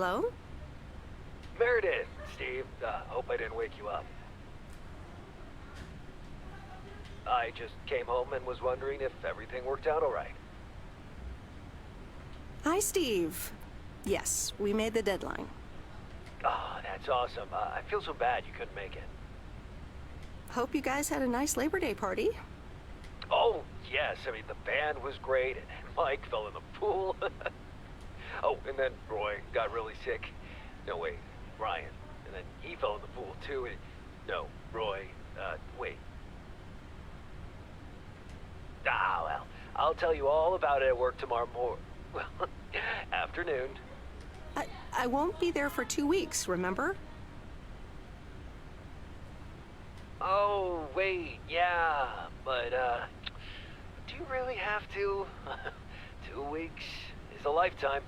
Hello? Meredith, Steve, hope I didn't wake you up. I just came home and was wondering if everything worked out all right. Hi, Steve. Yes, we made the deadline. Oh, that's awesome. I feel so bad you couldn't make it. Hope you guys had a nice Labor Day party. Oh, yes. I mean, the band was great, and Mike fell in the pool. Oh, and then Roy got really sick. No, wait, Ryan. And then he fell in the pool, too. And, no, Roy, wait. Ah, well, I'll tell you all about it at work tomorrow well, afternoon. I won't be there for 2 weeks, remember? Oh, wait, yeah, but, do you really have to? 2 weeks is a lifetime.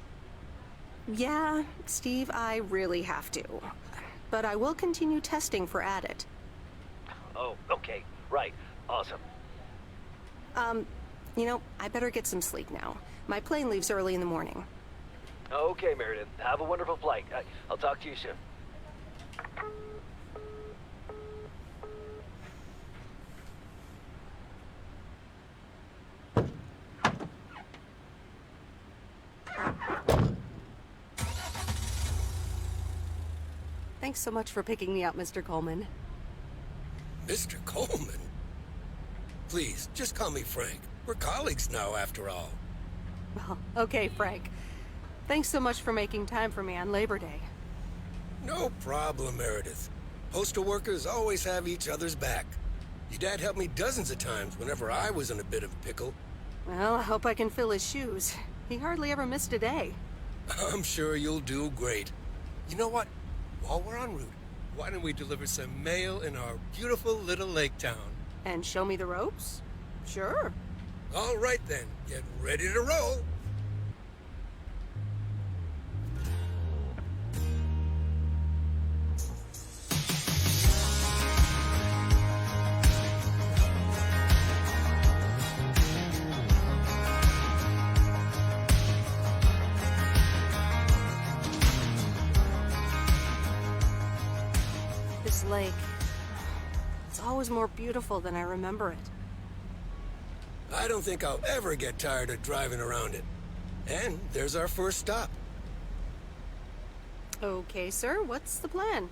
Yeah, Steve, I really have to. But I will continue testing for Addit. Oh, okay, right, awesome. I better get some sleep now. My plane leaves early in the morning. Okay, Meredith, have a wonderful flight. I'll talk to you soon. Thanks so much for picking me up, Mr. Coleman. Mr. Coleman? Please, just call me Frank. We're colleagues now, after all. Well, okay, Frank. Thanks so much for making time for me on Labor Day. No problem, Meredith. Postal workers always have each other's back. Your dad helped me dozens of times whenever I was in a bit of a pickle. Well, I hope I can fill his shoes. He hardly ever missed a day. I'm sure you'll do great. You know what? While we're en route, why don't we deliver some mail in our beautiful little lake town? And show me the ropes? Sure. All right then, get ready to roll. This lake, it's always more beautiful than I remember it. I don't think I'll ever get tired of driving around it. And there's our first stop. Okay, sir, what's the plan?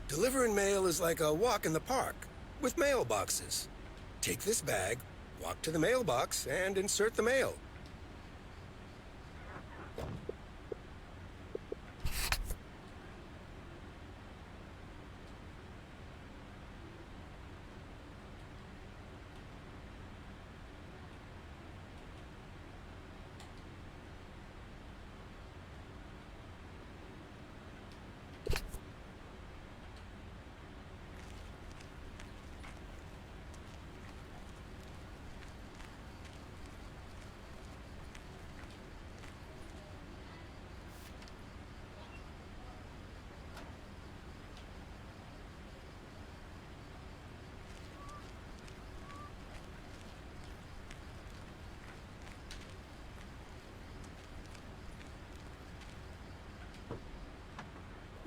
Delivering mail is like a walk in the park, with mailboxes. Take this bag, walk to the mailbox, and insert the mail.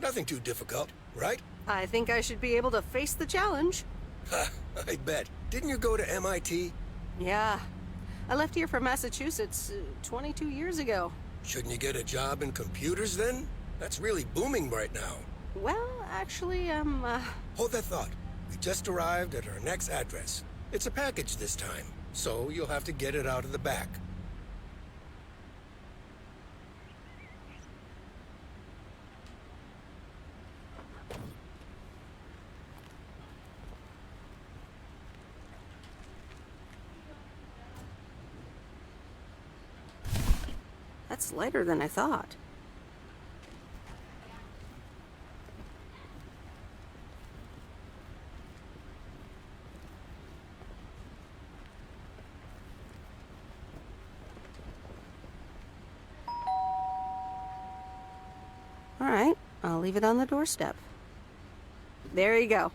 Nothing too difficult, right? I think I should be able to face the challenge. Ha, I bet. Didn't you go to MIT? Yeah. I left here from Massachusetts 22 years ago. Shouldn't you get a job in computers then? That's really booming right now. Well, actually, Hold that thought. We just arrived at our next address. It's a package this time, so you'll have to get it out of the back. That's lighter than I thought. All right, I'll leave it on the doorstep. There you go.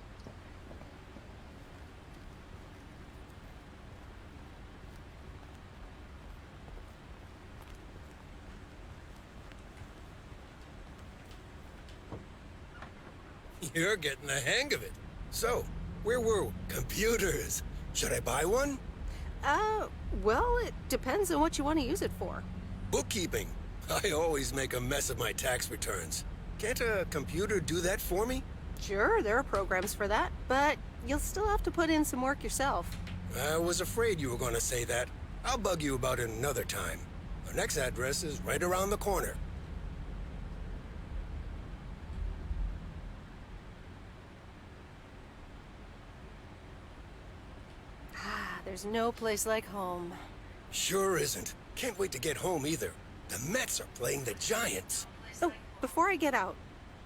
You're getting the hang of it. So, where were we? Computers. Should I buy one? Well, it depends on what you want to use it for. Bookkeeping. I always make a mess of my tax returns. Can't a computer do that for me? Sure, there are programs for that, but you'll still have to put in some work yourself. I was afraid you were going to say that. I'll bug you about it another time. Our next address is right around the corner. There's no place like home. Sure isn't. Can't wait to get home either. The Mets are playing the Giants. Oh, before I get out,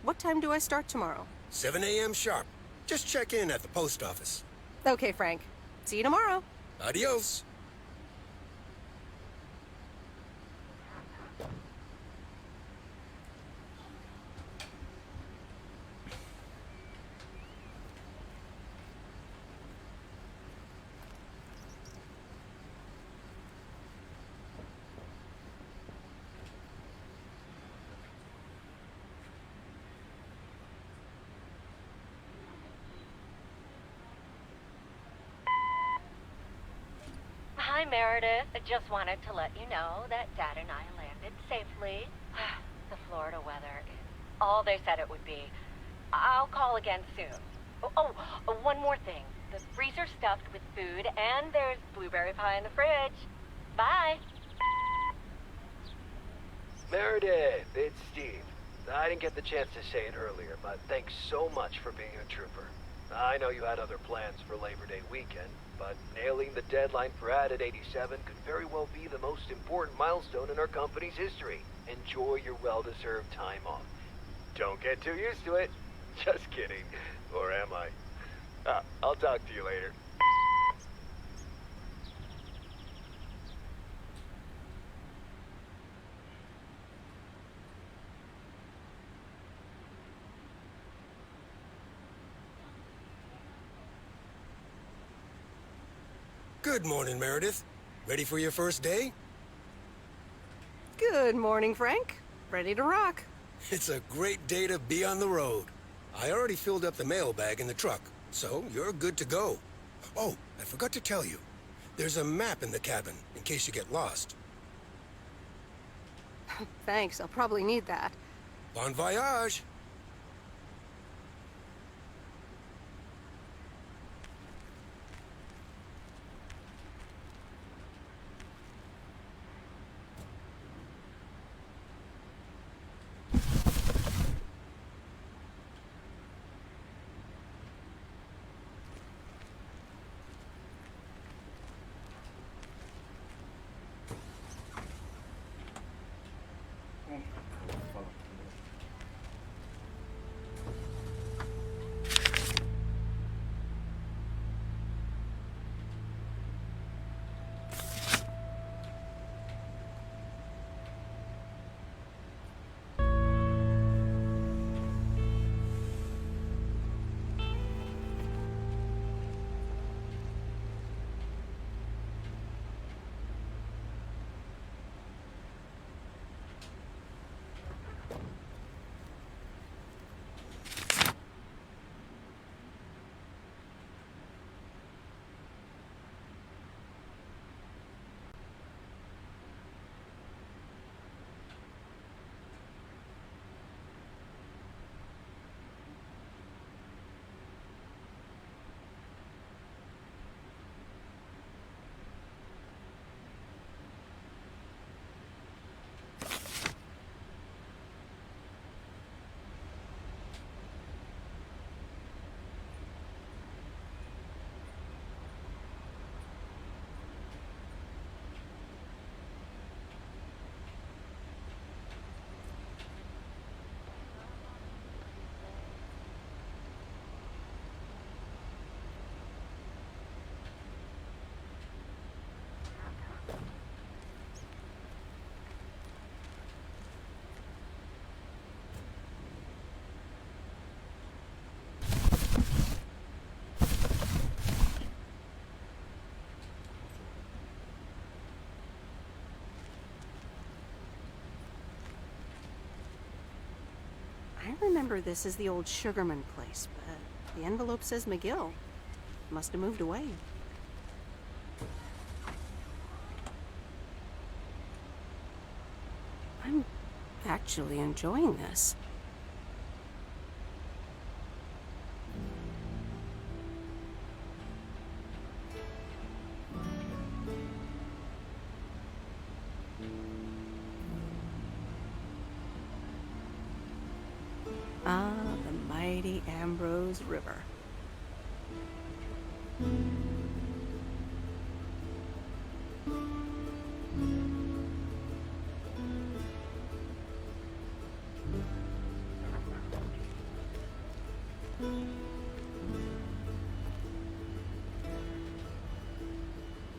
what time do I start tomorrow? 7 a.m. sharp. Just check in at the post office. Okay, Frank. See you tomorrow. Adios. Hi, Meredith. I just wanted to let you know that Dad and I landed safely. The Florida weather is all they said it would be. I'll call again soon. One more thing. The freezer's stuffed with food, and there's blueberry pie in the fridge. Bye. Meredith, it's Steve. I didn't get the chance to say it earlier, but thanks so much for being a trooper. I know you had other plans for Labor Day weekend, but nailing the deadline for Added 87 could very well be the most important milestone in our company's history. Enjoy your well-deserved time off. Don't get too used to it. Just kidding. Or am I? I'll talk to you later. Good morning, Meredith. Ready for your first day? Good morning, Frank. Ready to rock. It's a great day to be on the road. I already filled up the mailbag in the truck, so you're good to go. Oh, I forgot to tell you. There's a map in the cabin, in case you get lost. Thanks, I'll probably need that. Bon voyage! remember this as the old Sugarman place, but the envelope says McGill. Must have moved away. I'm actually enjoying this. Ah, the mighty Ambrose River.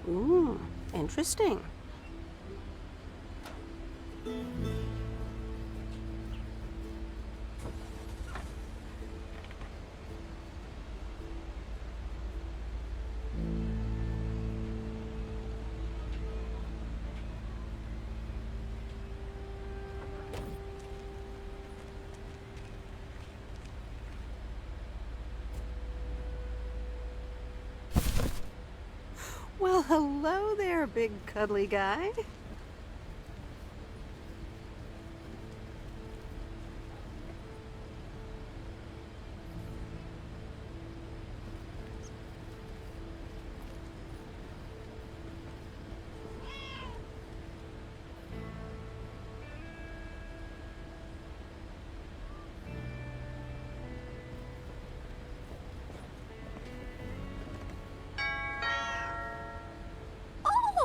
Ooh, interesting. Well, hello there, big cuddly guy.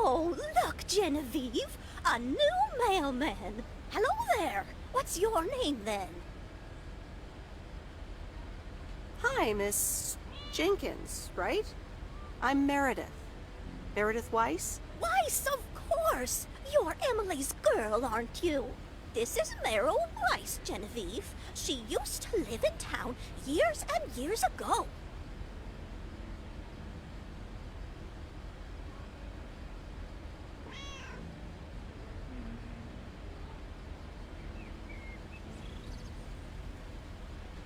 Oh, look, Genevieve! A new mailman! Hello there! What's your name, then? Hi, Miss Jenkins, right? I'm Meredith. Meredith Weiss? Weiss, of course! You're Emily's girl, aren't you? This is Meryl Weiss, Genevieve. She used to live in town years and years ago.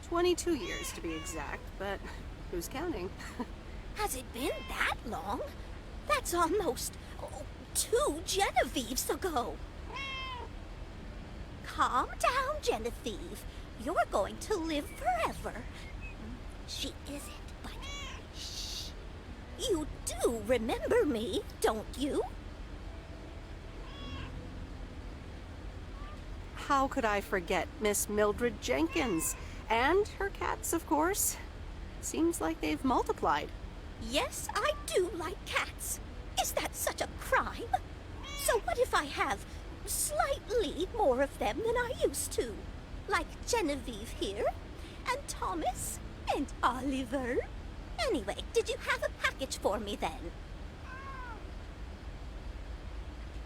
"22 years to be exact, but who's counting?" Has it been that long? That's almost 2 Genevieves ago. Calm down, Genevieve. You're going to live forever. She isn't, but shh. You do remember me, don't you? How could I forget Miss Mildred Jenkins? And her cats, of course. Seems like they've multiplied. Yes, I do like cats. Is that such a crime? So what if I have slightly more of them than I used to? Like Genevieve here, and Thomas, and Oliver. Anyway, did you have a package for me then?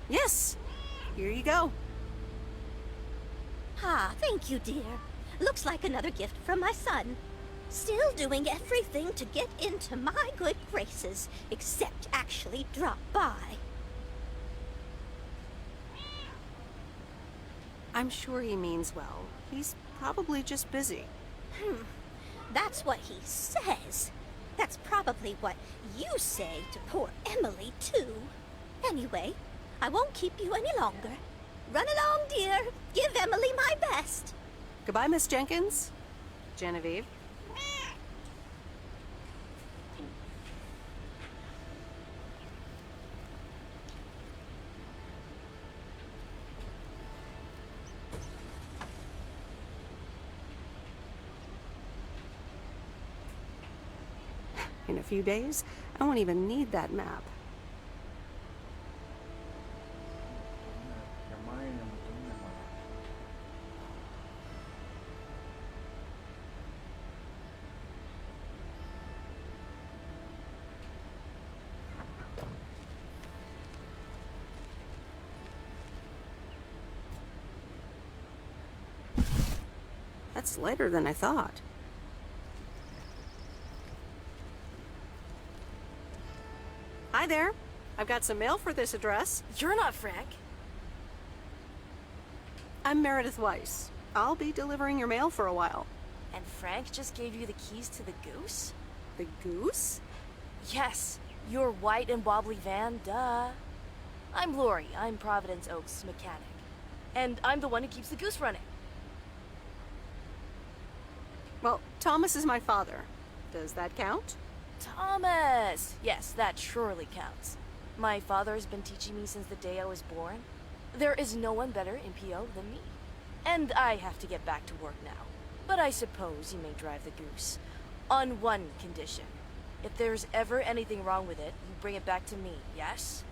Yes, here you go. Ah, thank you, dear. Looks like another gift from my son. Still doing everything to get into my good graces, except actually drop by. I'm sure he means well. He's probably just busy. That's what he says. That's probably what you say to poor Emily, too. Anyway, I won't keep you any longer. Run along, dear. Give Emily my best. Goodbye, Miss Jenkins. Genevieve. In a few days, I won't even need that map. That's lighter than I thought. Hi there. I've got some mail for this address. You're not Frank. I'm Meredith Weiss. I'll be delivering your mail for a while. And Frank just gave you the keys to the goose? The goose? Yes, your white and wobbly van, duh. I'm Lori, I'm Providence Oaks' mechanic. And I'm the one who keeps the goose running. Well, Thomas is my father. Does that count? Thomas! Yes, that surely counts. My father has been teaching me since the day I was born. There is no one better in PO than me. And I have to get back to work now. But I suppose you may drive the goose. On one condition. If there's ever anything wrong with it, you bring it back to me, yes?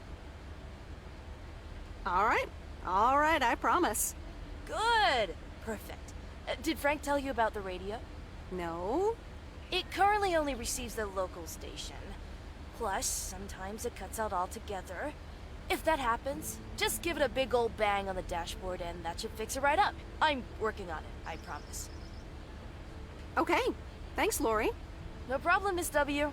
All right, I promise. Good! Perfect. Did Frank tell you about the radio? No? It currently only receives the local station. Plus, sometimes it cuts out altogether. If that happens, just give it a big old bang on the dashboard and that should fix it right up. I'm working on it, I promise. Okay, thanks, Lori. No problem, Miss W.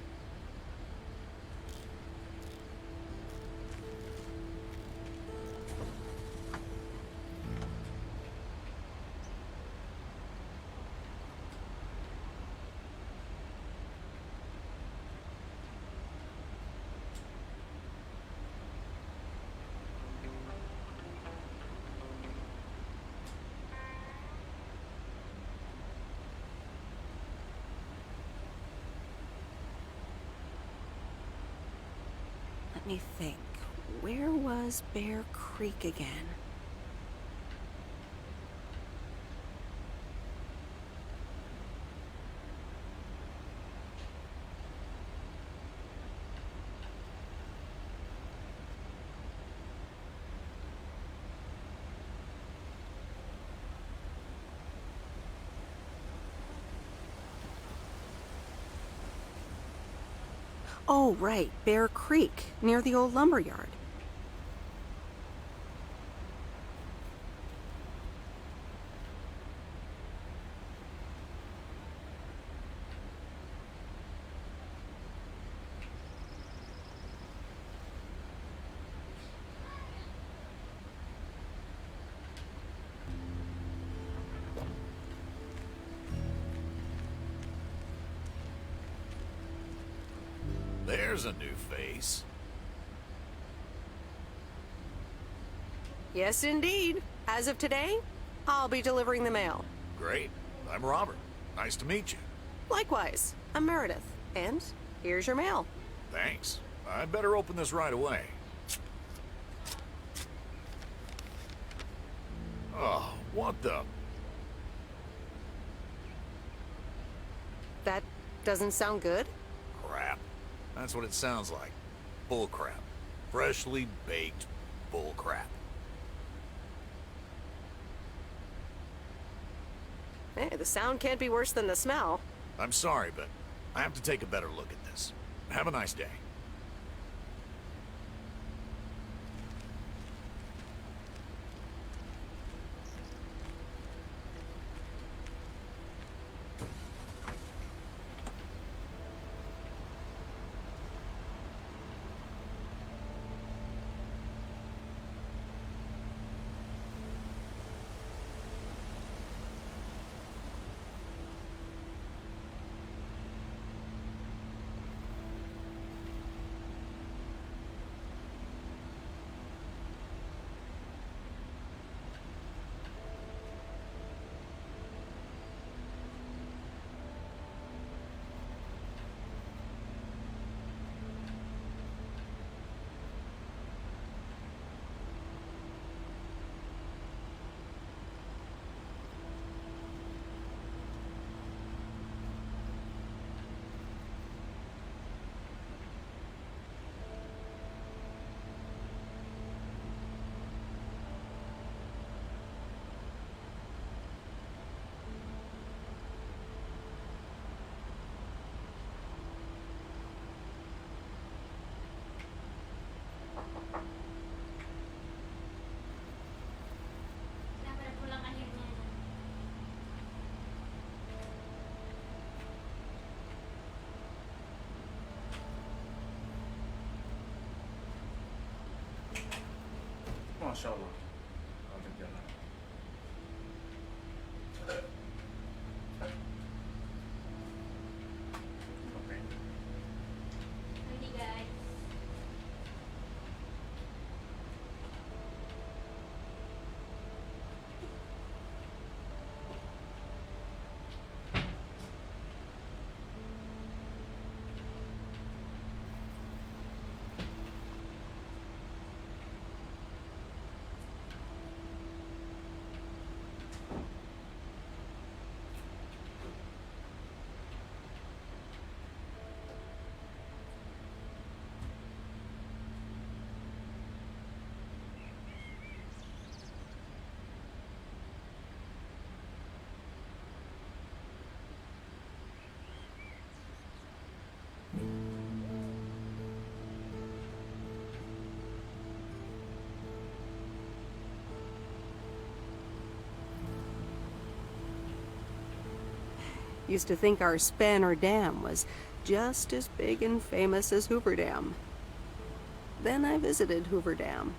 Let me think. Where was Bear Creek again? Oh, right, Bear Creek, near the old lumber yard. There's a new face. Yes, indeed. As of today, I'll be delivering the mail. Great. I'm Robert. Nice to meet you. Likewise, I'm Meredith. And here's your mail. Thanks. I'd better open this right away. Oh, what the... That doesn't sound good. crap. That's what it sounds like. Bull crap. Freshly baked bull crap. Hey, the sound can't be worse than the smell. I'm sorry, but I have to take a better look at this. Have a nice day. माशाल्लाह Used to think our Spanner Dam was just as big and famous as Hoover Dam. Then I visited Hoover Dam.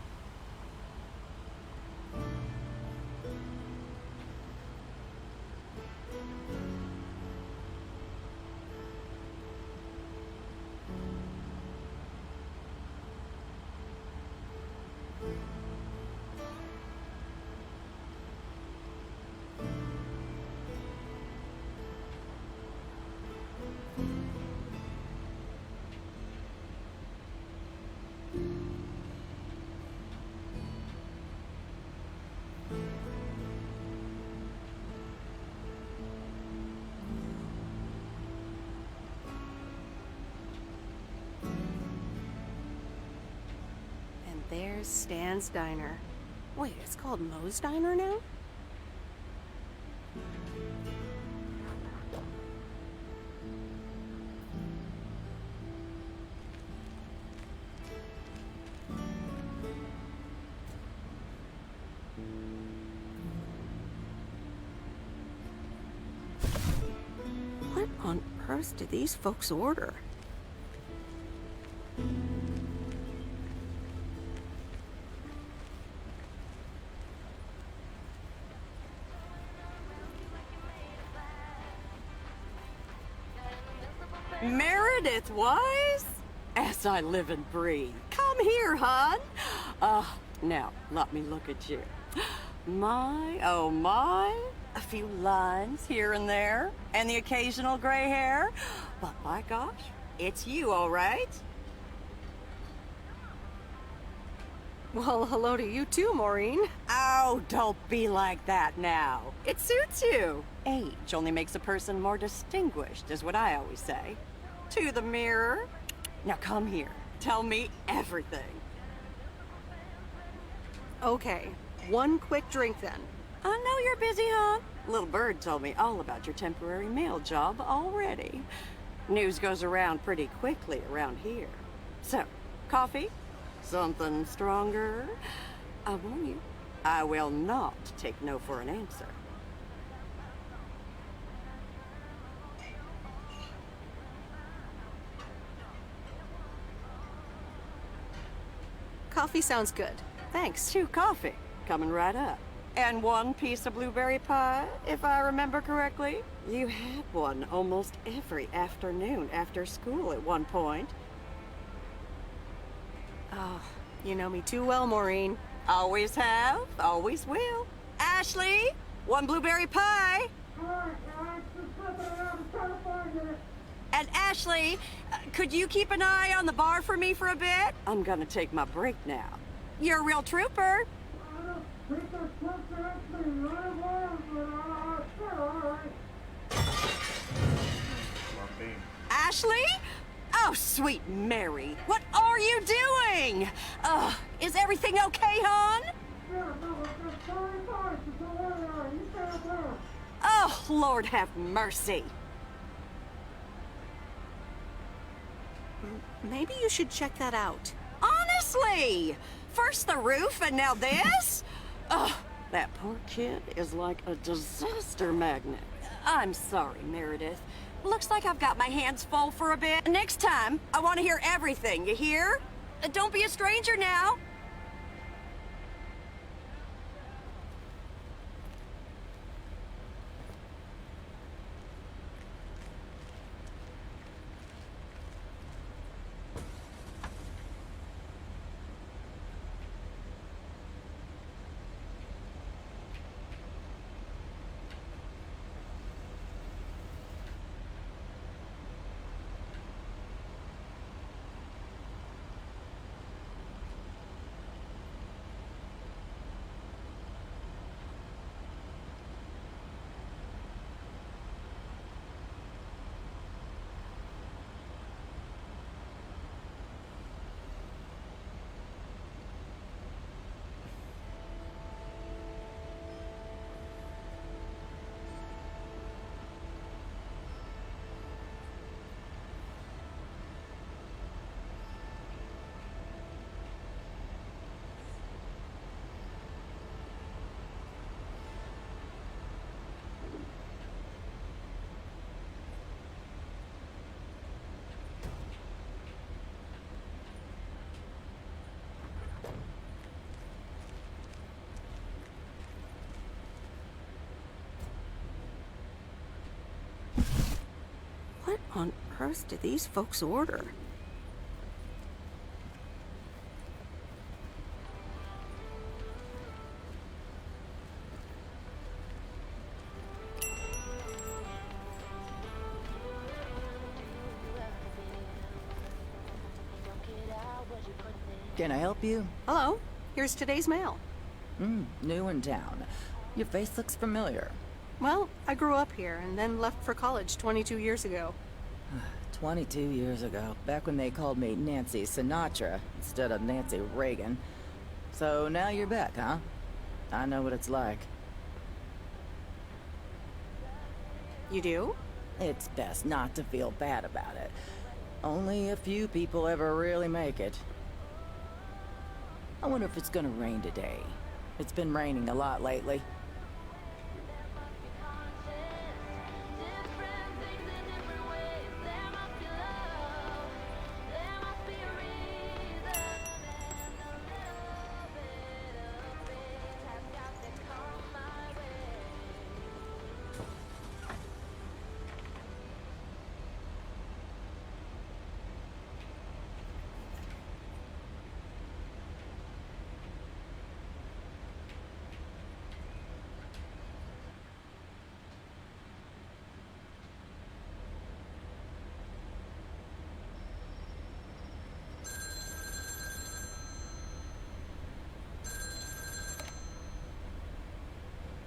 There's Stan's Diner. Wait, it's called Moe's Diner now? What on earth did these folks order? Meredith Weiss? As I live and breathe. Come here, hon. Now, let me look at you. My, oh my. A few lines here and there, and the occasional gray hair. But my gosh, it's you, all right? Well, hello to you too, Maureen. Oh, don't be like that now. It suits you. Age only makes a person more distinguished, is what I always say. To the mirror. Now come here. Tell me everything. Okay, one quick drink then. I know you're busy, hon. Little Bird told me all about your temporary mail job already. News goes around pretty quickly around here. So, coffee? Something stronger? I warn you, I will not take no for an answer. Coffee sounds good. Thanks. 2 coffee, coming right up. And 1 piece of blueberry pie, if I remember correctly. You had one almost every afternoon after school at one point. Oh, you know me too well, Maureen. Always have, always will. Ashley, 1 blueberry pie. And Ashley, could you keep an eye on the bar for me for a bit? I'm gonna take my break now. You're a real trooper. Ashley? Oh, sweet Mary, what are you doing? Is everything okay, hon? Oh, Lord have mercy. Maybe you should check that out. Honestly, first the roof and now this? Ugh, that poor kid is like a disaster magnet. I'm sorry, Meredith. Looks like I've got my hands full for a bit. Next time, I want to hear everything, you hear? Don't be a stranger now. on earth did these folks order? Can I help you? Hello, here's today's mail. New in town. Your face looks familiar. Well, I grew up here and then left for college 22 years ago. 22 years ago, back when they called me Nancy Sinatra instead of Nancy Reagan. So now you're back, huh? I know what it's like. You do? It's best not to feel bad about it. Only a few people ever really make it. I wonder if it's gonna rain today. It's been raining a lot lately.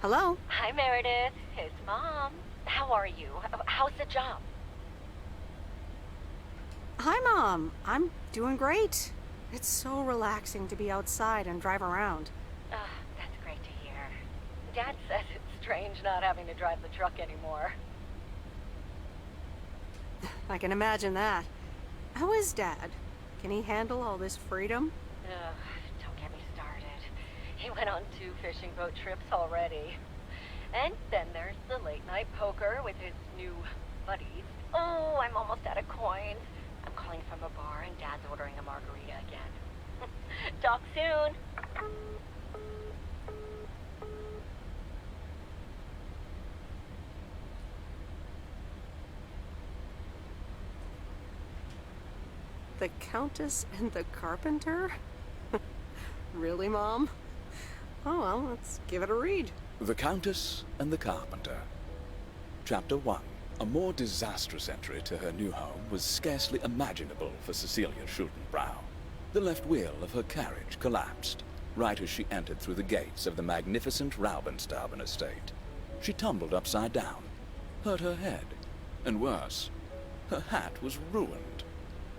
Hello? Hi, Meredith. It's Mom. How are you? How's the job? Hi, Mom. I'm doing great. It's so relaxing to be outside and drive around. That's great to hear. Dad says it's strange not having to drive the truck anymore. I can imagine that. How is Dad? Can he handle all this freedom? Don't get me started. He went on 2 fishing boat trips already. And then there's the late night poker with his new buddies. Oh, I'm almost out of coins. I'm calling from a bar and Dad's ordering a margarita again. Talk soon. The Countess and the Carpenter? Really, Mom? Oh, well, let's give it a read. The Countess and the Carpenter. Chapter 1. A more disastrous entry to her new home was scarcely imaginable for Cecilia Schultenbrow. The left wheel of her carriage collapsed, right as she entered through the gates of the magnificent Raubenstaben estate. She tumbled upside down, hurt her head, and worse, her hat was ruined.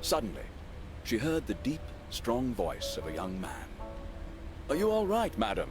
Suddenly, she heard the deep, strong voice of a young man. "Are you all right, madam?"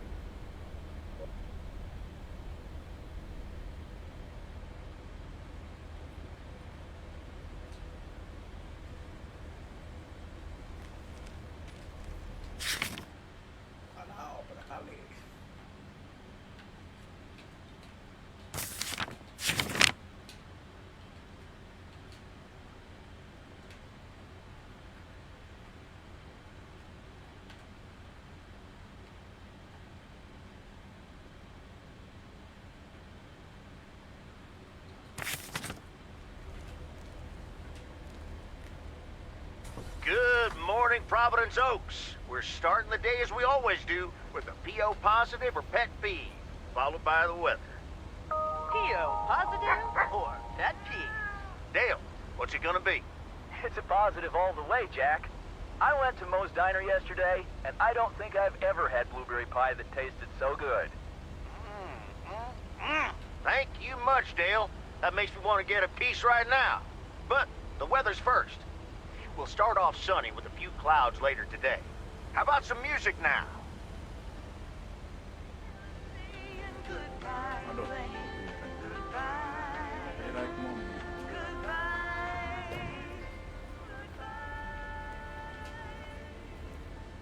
Good morning, Providence Oaks. We're starting the day as we always do, with a PO positive or pet peeve, followed by the weather. PO positive or pet peeve? Dale, what's it gonna be? It's a positive all the way, Jack. I went to Moe's Diner yesterday, and I don't think I've ever had blueberry pie that tasted so good. Thank you much, Dale. That makes me want to get a piece right now. But the weather's first. We'll start off sunny with a few clouds later today. How about some music now?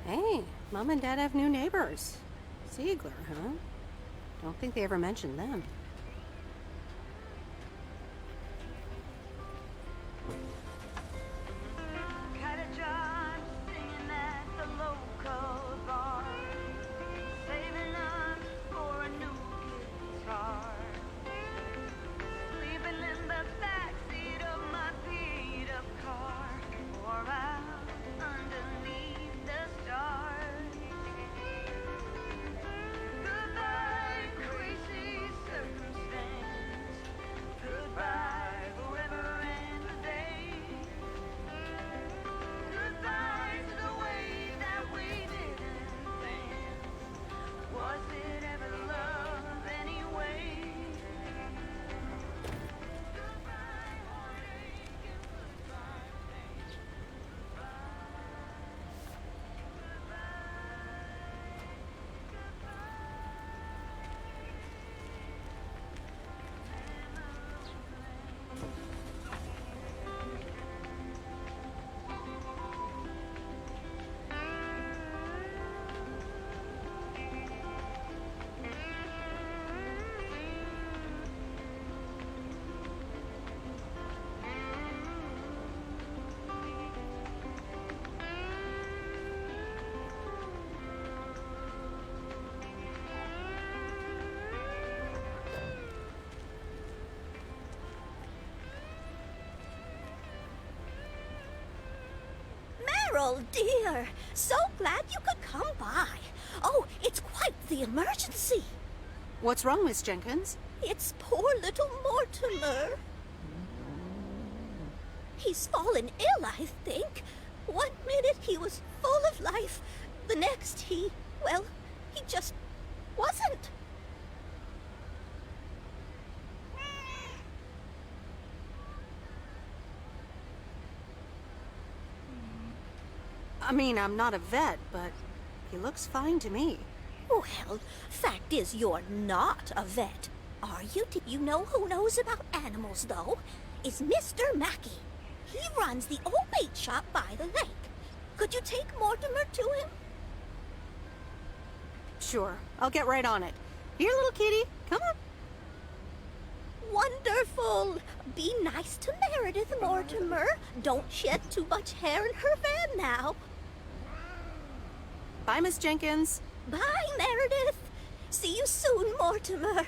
Hey, Mom and Dad have new neighbors. Ziegler, huh? Don't think they ever mentioned them. Sleeping in the backseat of my Oh, dear. So glad you could come by. Oh, it's quite the emergency. What's wrong, Miss Jenkins? It's poor little Mortimer. He's fallen ill, I think. One minute he was full of life. The next he just wasn't. I mean, I'm not a vet, but he looks fine to me. Well, fact is you're not a vet. Are you? Do you know who knows about animals, though? Is Mr. Mackey. He runs the old bait shop by the lake. Could you take Mortimer to him? Sure, I'll get right on it. Here, little kitty, come on. Wonderful. Be nice to Meredith, Mortimer. Don't shed too much hair in her van now. Bye, Miss Jenkins. Bye, Meredith. See you soon, Mortimer.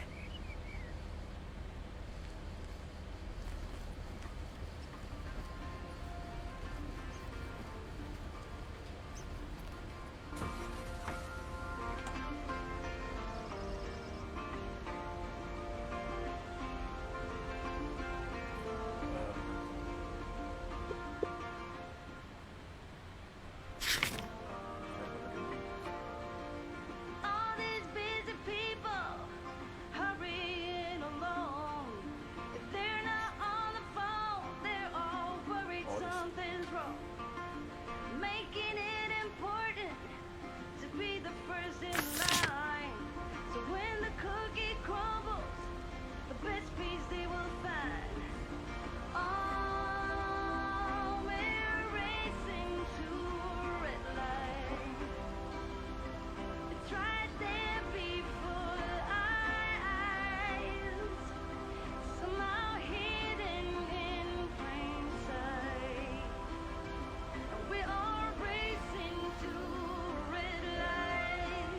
All these busy people hurrying along. If they're not on the phone, they're all worried something's wrong. Making it important to be the first in line. So when the cookie crumbles, the best piece they will find. Oh, we're racing to a red light. It's right there before our eyes, somehow hidden in plain sight. We're all racing to a red light.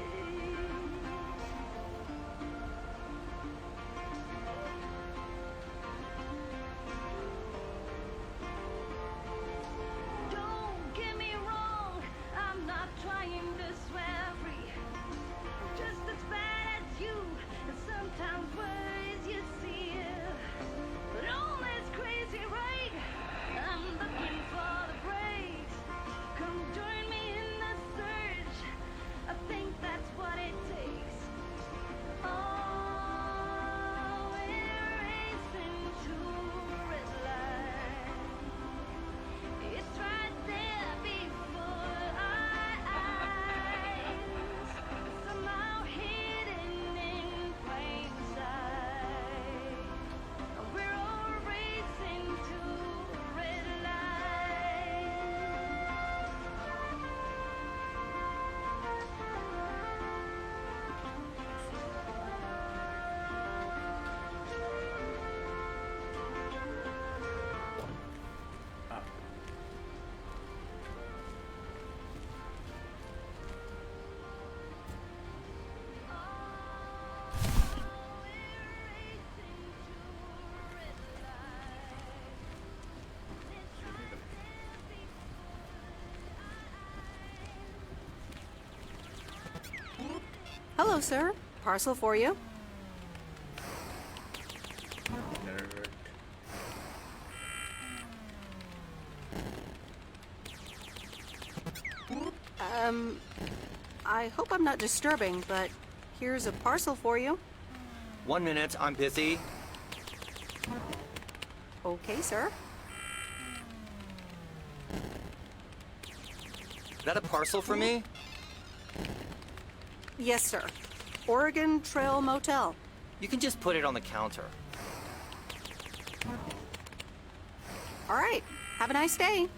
Don't get me wrong, I'm not trying to swear free. I'm just as bad as you, and sometimes words you see. But all that's crazy, right? I'm looking for the breaks. Come join me in the search. I think that's what it takes. Oh, we're racing to a red light. It's right there before our eyes, somehow hidden in plain sight. We're all racing to a red light. Hello, sir. Parcel for you. I hope I'm not disturbing, but here's a parcel for you. 1 minute, I'm busy. Okay, sir. Is that a parcel for me? Yes, sir. Oregon Trail Motel. You can just put it on the counter. All right. Have a nice day.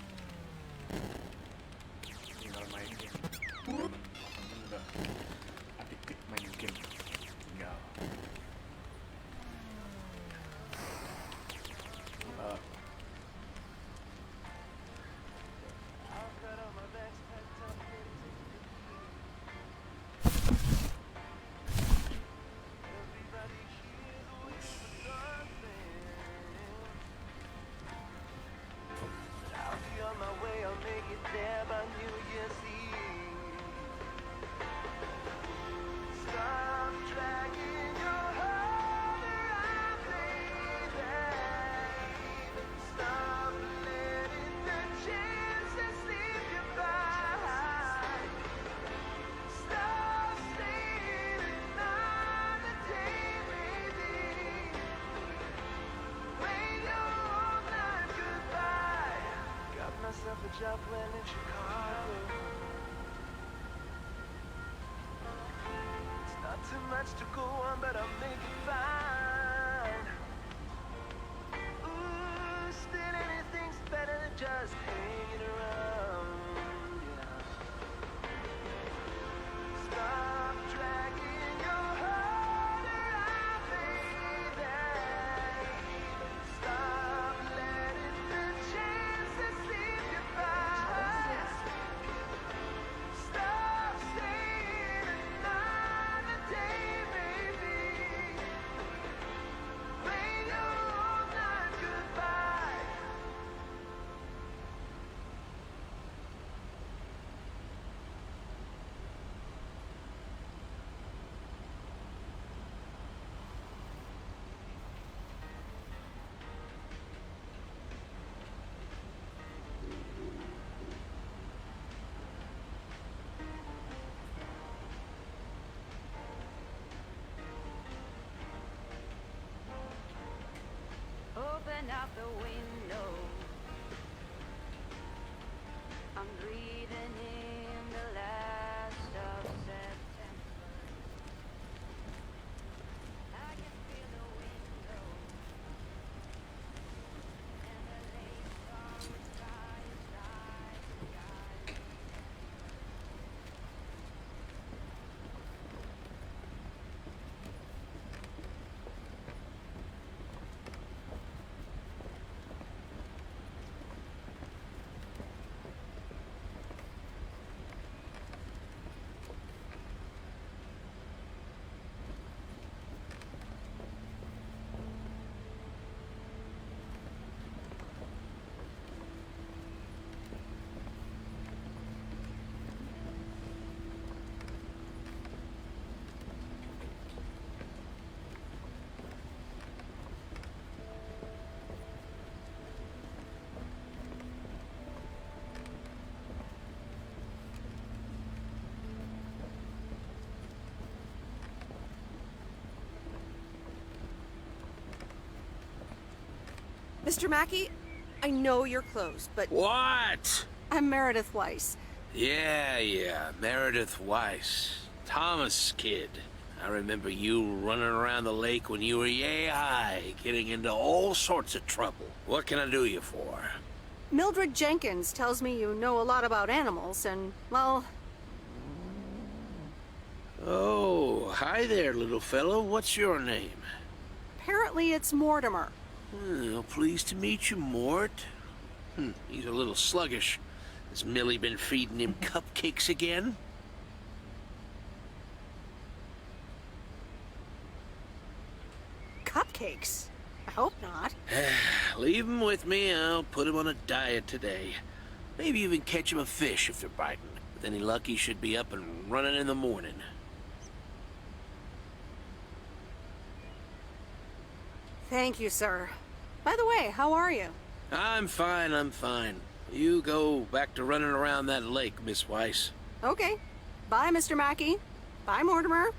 job well in Chicago. It's not too much to go on, but I'll make it fine. Ooh, still anything's better than just hanging around, yeah. Stop dragging your heart around, baby. Stop letting the chances slip you by. Stop staying another day, baby. Play your own night goodbye. Open up the window. I'm breathing in the last of September. I can feel the window and the late summer sky is sky. Mr. Mackey, I know you're closed, but What? I'm Meredith Weiss. Yeah, Meredith Weiss. Thomas' kid. I remember you running around the lake when you were yay high, getting into all sorts of trouble. What can I do you for? Mildred Jenkins tells me you know a lot about animals, and, well... Oh, hi there, little fellow. What's your name? apparently it's Mortimer. Well, pleased to meet you, Mort. He's a little sluggish. Has Millie been feeding him cupcakes again? Cupcakes? I hope not. Leave him with me. I'll put him on a diet today. Maybe even catch him a fish if they're biting. With any luck, he should be up and running in the morning. Thank you, sir. By the way, how are you? I'm fine. You go back to running around that lake, Miss Weiss. Okay. Bye, Mr. Mackey. Bye, Mortimer.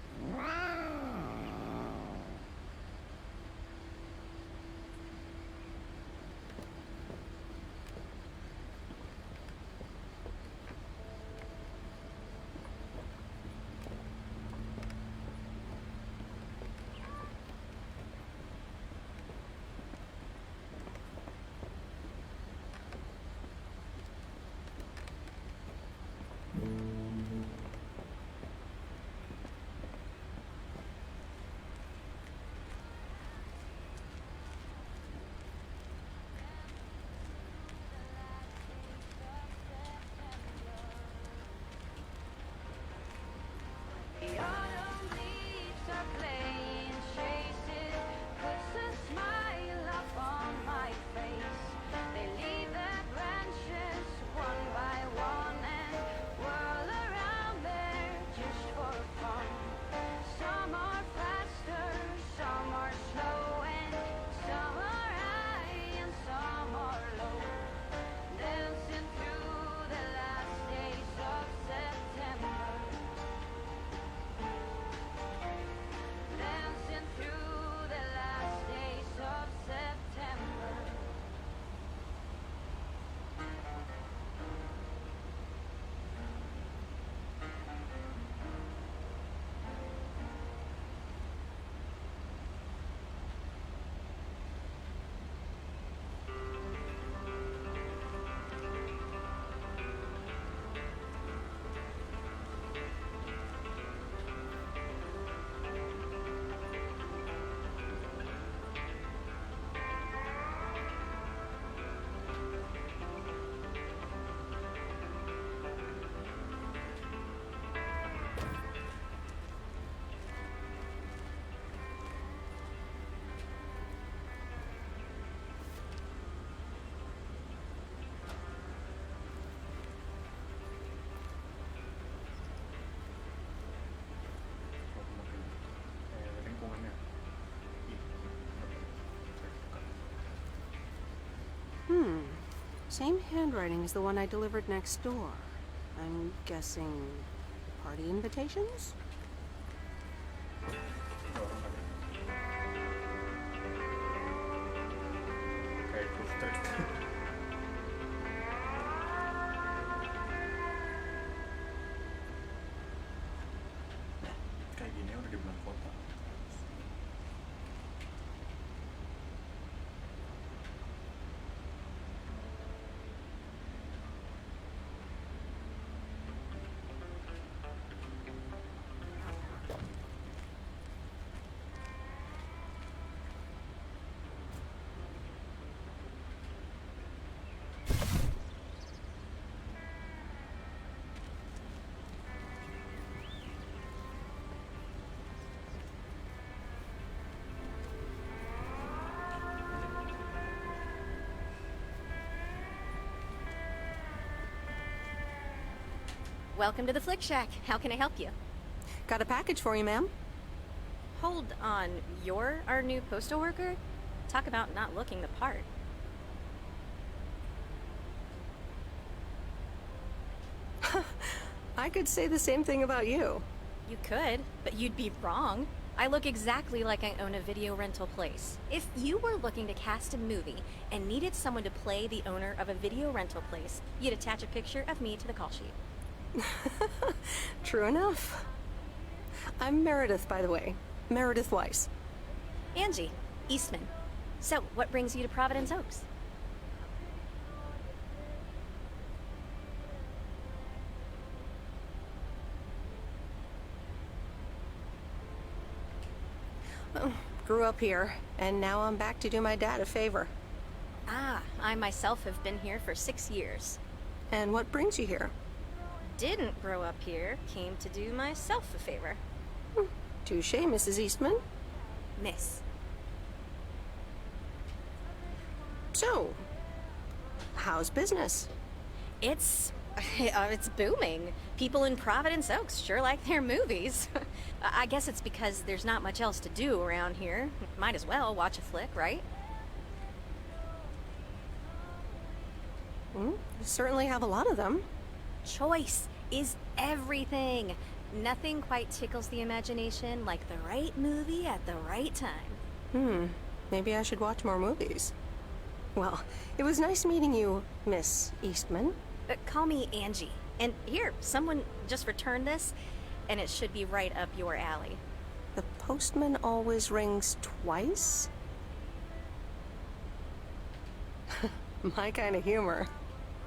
Same handwriting as the one I delivered next door. I'm guessing party invitations? Kayak poster. Kayak gini udah di bulan kota. Welcome to the Flick Shack. How can I help you? Got a package for you, ma'am. Hold on. You're our new postal worker? Talk about not looking the part. I could say the same thing about you. You could, but you'd be wrong. I look exactly like I own a video rental place. If you were looking to cast a movie and needed someone to play the owner of a video rental place, you'd attach a picture of me to the call sheet. True enough. I'm Meredith, by the way. Meredith Weiss. Angie, Eastman. So, what brings you to Providence Oaks? Grew up here, and now I'm back to do my dad a favor. Ah, I myself have been here for 6 years. And what brings you here? Didn't grow up here, came to do myself a favor. Touché, Mrs. Eastman. Miss. So, how's business? It's booming. People in Providence Oaks sure like their movies. I guess it's because there's not much else to do around here. Might as well watch a flick, right? You certainly have a lot of them. Choice is everything. Nothing quite tickles the imagination like the right movie at the right time. Maybe I should watch more movies. Well, it was nice meeting you, Miss Eastman. Call me Angie. And here, someone just returned this, and it should be right up your alley. The postman always rings twice? My kind of humor.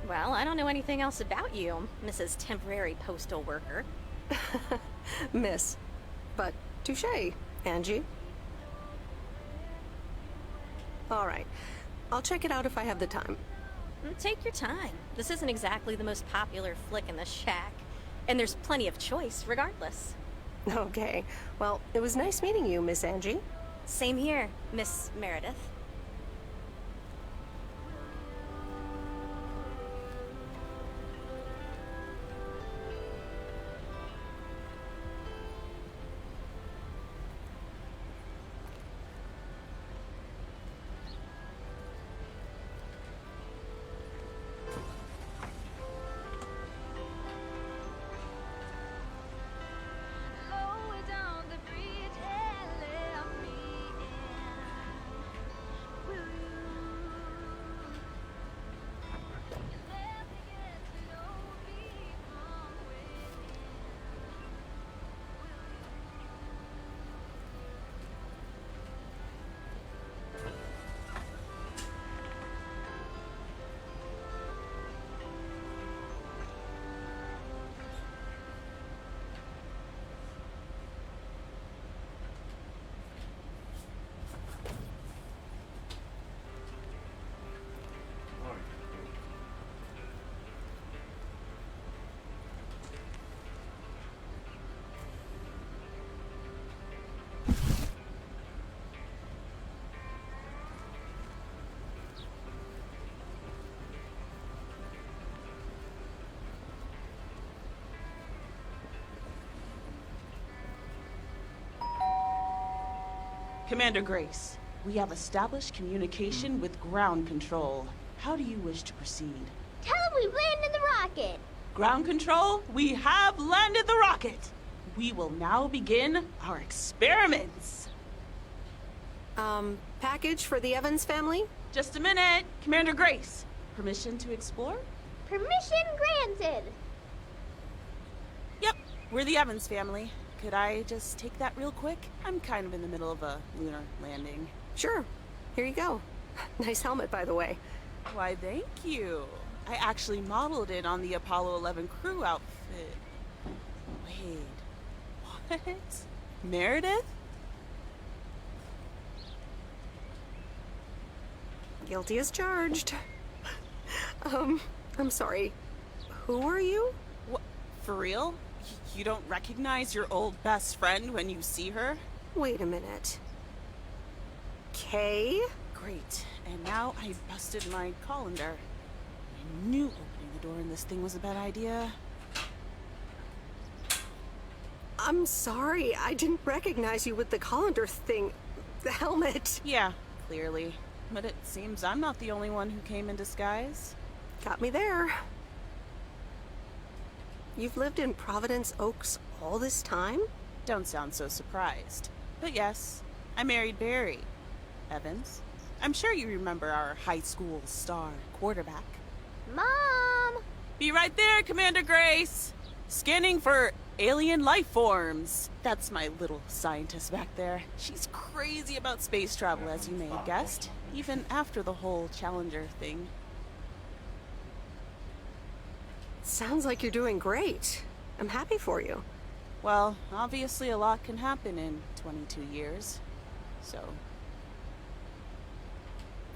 Well, I don't know anything else about you, Mrs. Temporary Postal Worker. Miss. But touché, Angie. All right. I'll check it out if I have the time. Take your time. This isn't exactly the most popular flick in the shack. And there's plenty of choice, regardless. Okay. Well, it was nice meeting you, Miss Angie. Same here, Miss Meredith. Commander Grace, we have established communication with ground control. how do you wish to proceed? Tell him we've landed the rocket. Ground control, we have landed the rocket. We will now begin our experiments. Package for the Evans family? Just a minute. Commander Grace, permission to explore? Permission granted. Yep, we're the Evans family. Could I just take that real quick? I'm kind of in the middle of a lunar landing. Sure. Here you go. Nice helmet, by the way. Why, thank you. I actually modeled it on the Apollo 11 crew outfit. Wait, what? Meredith? Guilty as charged. I'm sorry. Who are you? What? For real? You don't recognize your old best friend when you see her? Wait a minute. Kay? Great. And now I busted my colander. I knew opening the door in this thing was a bad idea. I'm sorry. I didn't recognize you with the colander thing. The helmet. Yeah, clearly. But it seems I'm not the only one who came in disguise. Got me there. You've lived in Providence Oaks all this time? Don't sound so surprised. But yes, I married Barry Evans. I'm sure you remember our high school star quarterback. Mom! Be right there, Commander Grace! Scanning for alien life forms. That's my little scientist back there. She's crazy about space travel, as you may have guessed, even after the whole Challenger thing. Sounds like you're doing great. I'm happy for you. Well, obviously a lot can happen in 22 years. So...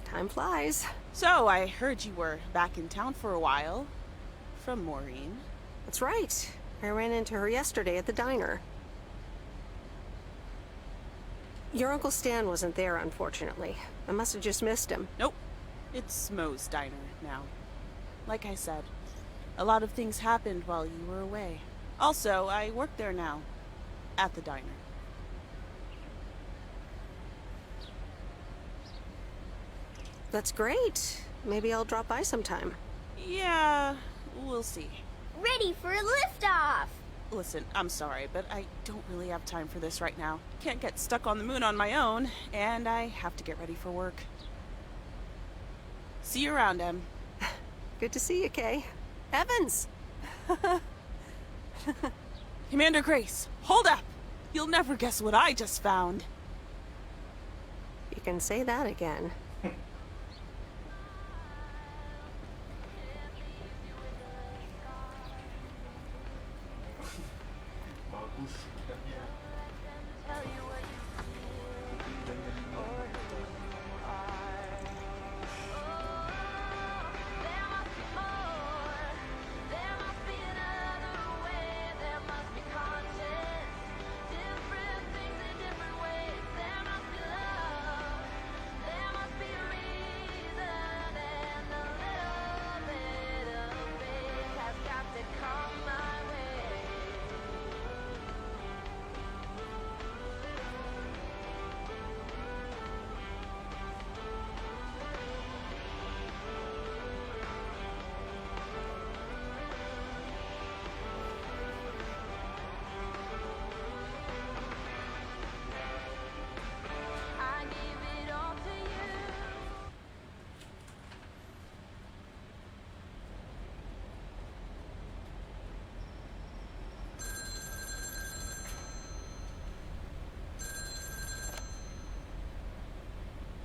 time flies. So, I heard you were back in town for a while. From Maureen. That's right. I ran into her yesterday at the diner. Your Uncle Stan wasn't there, unfortunately. I must have just missed him. Nope. It's Mo's diner now. Like I said, a lot of things happened while you were away. Also, I work there now. At the diner. That's great. Maybe I'll drop by sometime. Yeah, we'll see. Ready for a liftoff! Listen, I'm sorry, but I don't really have time for this right now. Can't get stuck on the moon on my own, and I have to get ready for work. See you around, Em. Good to see you, Kay. Evans! Commander Grace, hold up! You'll never guess what I just found. You can say that again.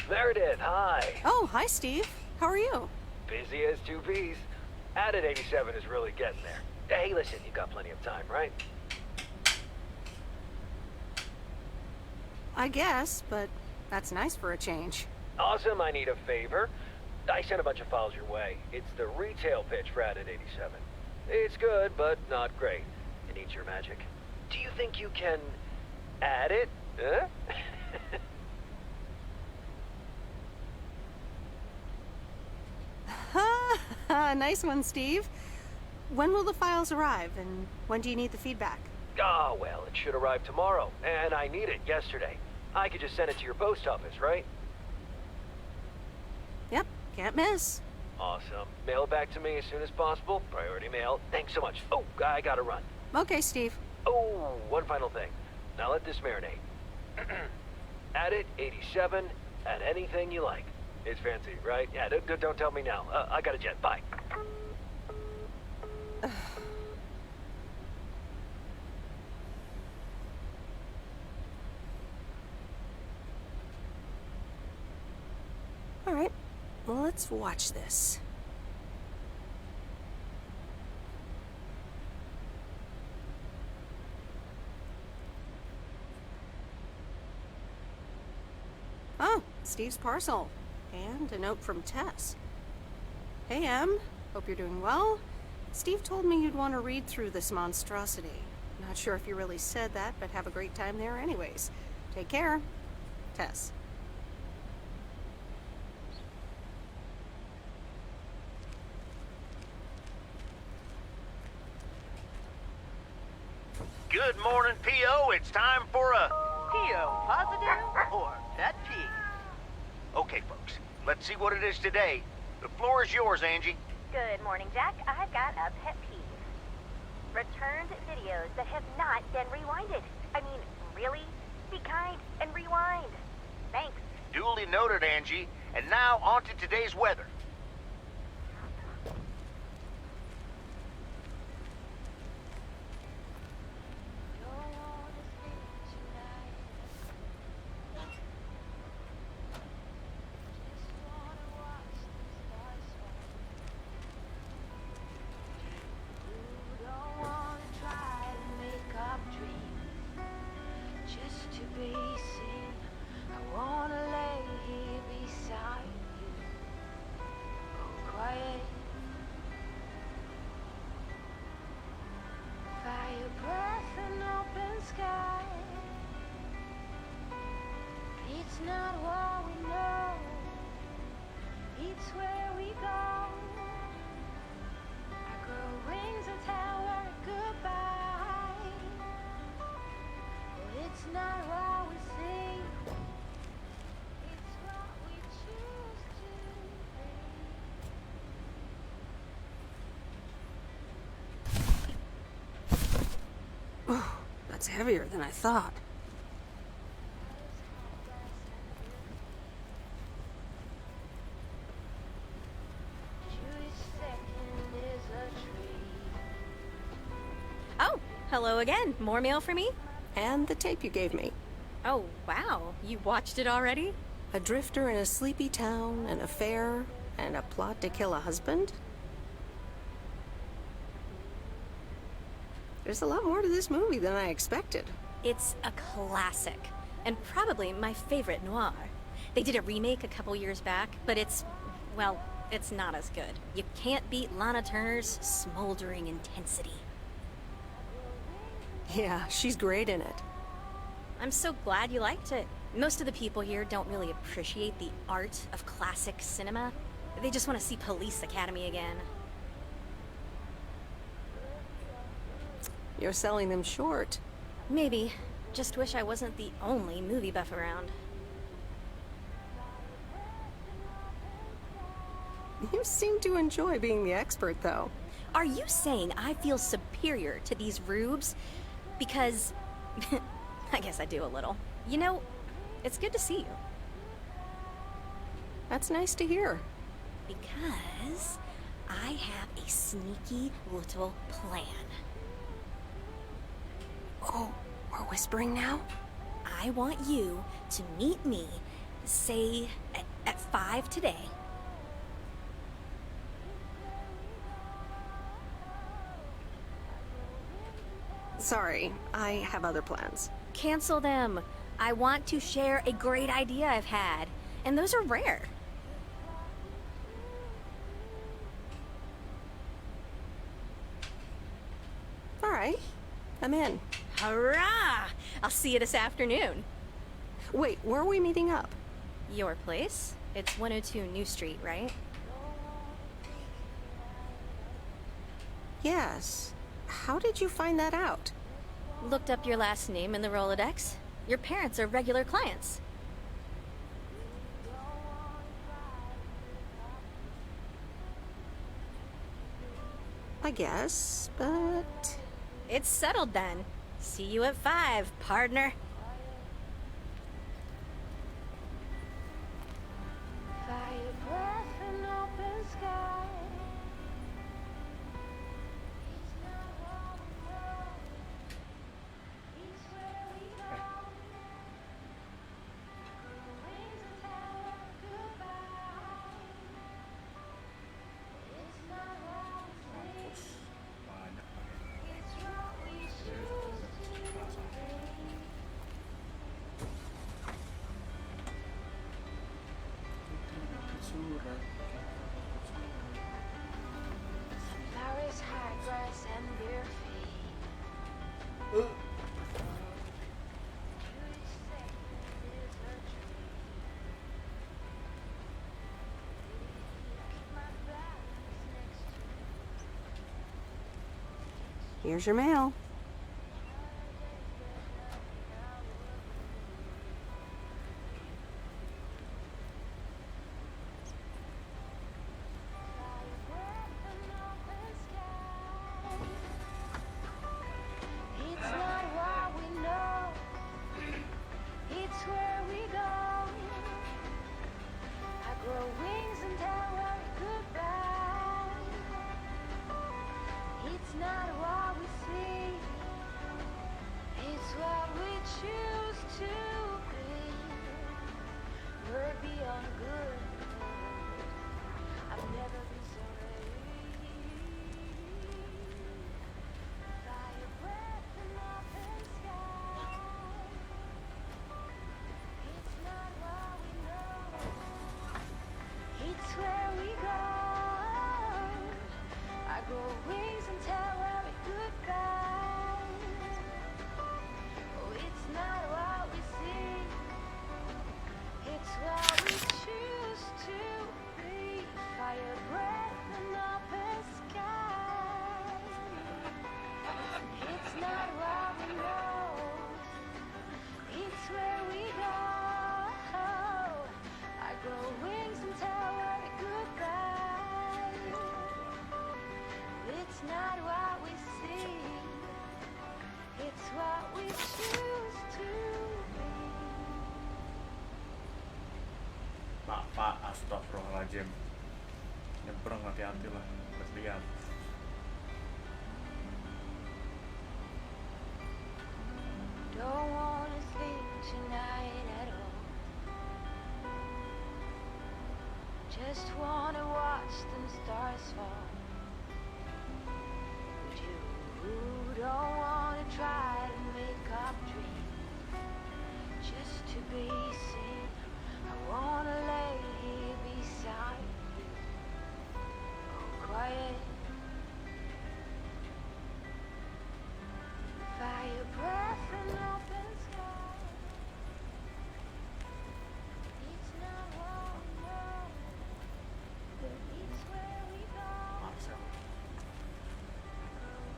Meredith, hi. Oh, hi, Steve. How are you? Busy as two peas. Added 87 is really getting there. Hey, listen, you got plenty of time, right? I guess, but that's nice for a change. Awesome, I need a favor. I sent a bunch of files your way. It's the retail pitch for Added 87. It's good, but not great. It needs your magic. Do you think you can add it? Huh? Nice one, Steve. When will the files arrive, and when do you need the feedback? Oh, well, it should arrive tomorrow, and I need it yesterday. I could just send it to your post office, right? Yep, can't miss. Awesome. Mail it back to me as soon as possible. Priority mail. Thanks so much. Oh, I gotta run. Okay, Steve. Oh, one final thing. Now let this marinate. Add it, 87, add anything you like. It's fancy, right? Yeah, don't tell me now. I got a jet. Bye. All right, well, let's watch this. Oh, Steve's parcel. And a note from Tess. Hey, Em. Hope you're doing well. Steve told me you'd want to read through this monstrosity. Not sure if you really said that, but have a great time there anyways. Take care. Tess. Good morning, P.O. It's time for a... P.O. positive or pet peeve? Okay, folks. Let's see what it is today. The floor is yours, Angie. Good morning, Jack. I've got a pet peeve. Returned videos that have not been rewinded. I mean, really? Be kind and rewind. Thanks. Duly noted, Angie. And now, on to today's weather. It's not what we know, it's where we go. I grow wings and tell her goodbye, but it's not what we see, it's what we choose to be. Oh, that's heavier than I thought. Hello again. More mail for me? And the tape you gave me. Oh, wow. You watched it already? A drifter in a sleepy town, an affair, and a plot to kill a husband? There's a lot more to this movie than I expected. It's a classic, and probably my favorite noir. They did a remake a couple years back, but it's not as good. You can't beat Lana Turner's smoldering intensity. Yeah, she's great in it. I'm so glad you liked it. Most of the people here don't really appreciate the art of classic cinema. They just want to see Police Academy again. You're selling them short. Maybe. Just wish I wasn't the only movie buff around. You seem to enjoy being the expert, though. Are you saying I feel superior to these rubes? Because... I guess I do a little. You know, it's good to see you. That's nice to hear. Because I have a sneaky little plan. Oh, we're whispering now? I want you to meet me, say, at 5 today. Sorry, I have other plans. Cancel them. I want to share a great idea I've had, and those are rare. All right, I'm in. Hurrah! I'll see you this afternoon. Wait, where are we meeting up? Your place? It's 102 New Street, right? Yes. How did you find that out? Looked up your last name in the Rolodex. Your parents are regular clients. I guess, but... It's settled then. See you at 5, partner. Fire breath and open sky. Flowers, high grass, and bare feet. Here's your mail. It's not what we know, it's where we go. I grow wings and tell our goodbye. It's not what we see, it's what we choose to be. We're beyond good. I've never been so ready. Fire breath and open sky. It's not what we know, it's where we go. I grow wings and tell our goodbye. Oh, it's not what we see, it's what we choose to be. Fire breath and open sky. It's not what we know, it's where we go. I grow wings and tell our goodbye. It's not what we see, it's what we choose to be. Pak, astagfirullahaladzim. Nyebrang hati-hati lah, lihat. Don't wanna sleep tonight at all. Just wanna watch them stars fall. But you don't wanna try to make up dreams just to be seen. I wanna lay here beside you, oh, quiet. Fire breath and open sky. It's not what we know, but it's where we go.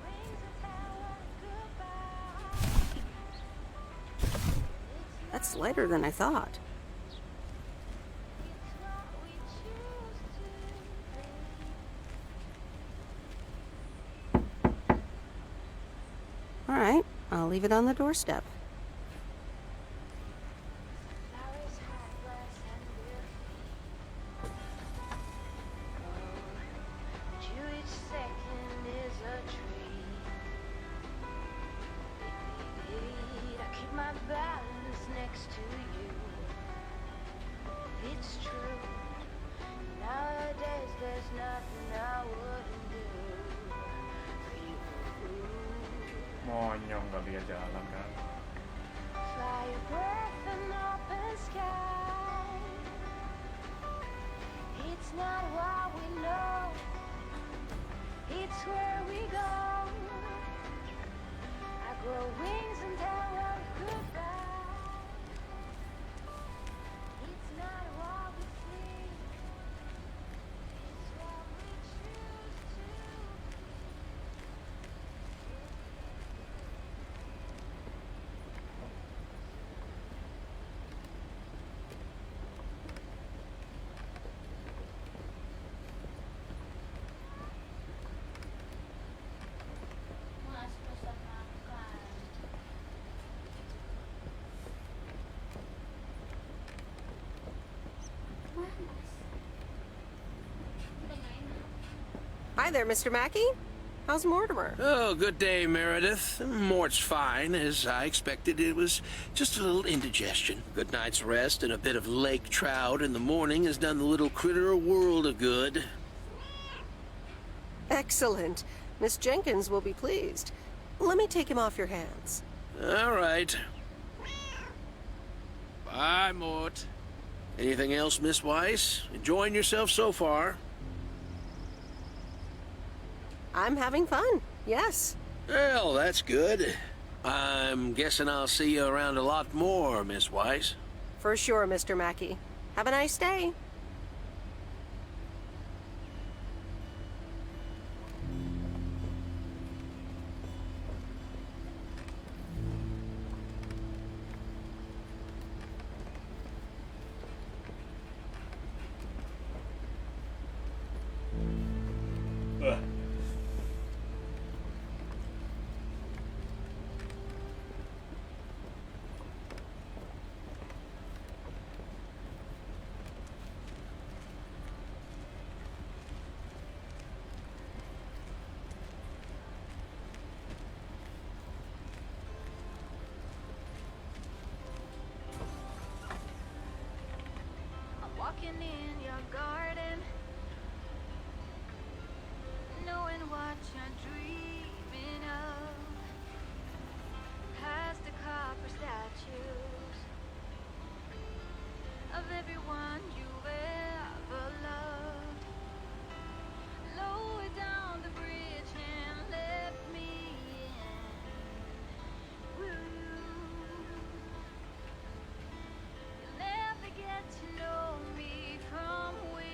Wings and tell our goodbye. That's lighter than I thought. All right, I'll leave it on the doorstep. Flowers, high grass, and bare feet. But you each second is a tree. I keep my balance next to you. It's true. Nowadays there's nothing I wouldn't do for you. Monyong gak dia jalan kan. Fire breath and open sky. It's not what we know, it's where we go. I grow wings and tell our goodbye. It's not what we see, it's what we choose to be. Hi there, Mr. Mackey. How's Mortimer? Oh, good day, Meredith. Mort's fine. As I expected, it was just a little indigestion. Good night's rest and a bit of lake trout in the morning has done the little critter a world of good. Excellent. Miss Jenkins will be pleased. Let me take him off your hands. All right. Bye, Mort. Anything else, Miss Weiss? Enjoying yourself so far? I'm having fun, yes. Well, that's good. I'm guessing I'll see you around a lot more, Miss Weiss. For sure, Mr. Mackey. Have a nice day. Walking in your garden, knowing what you're dreaming of, past the copper statues of everyone you've ever loved. Lower down the bridge and let me in. Will you'll never get to know me from within.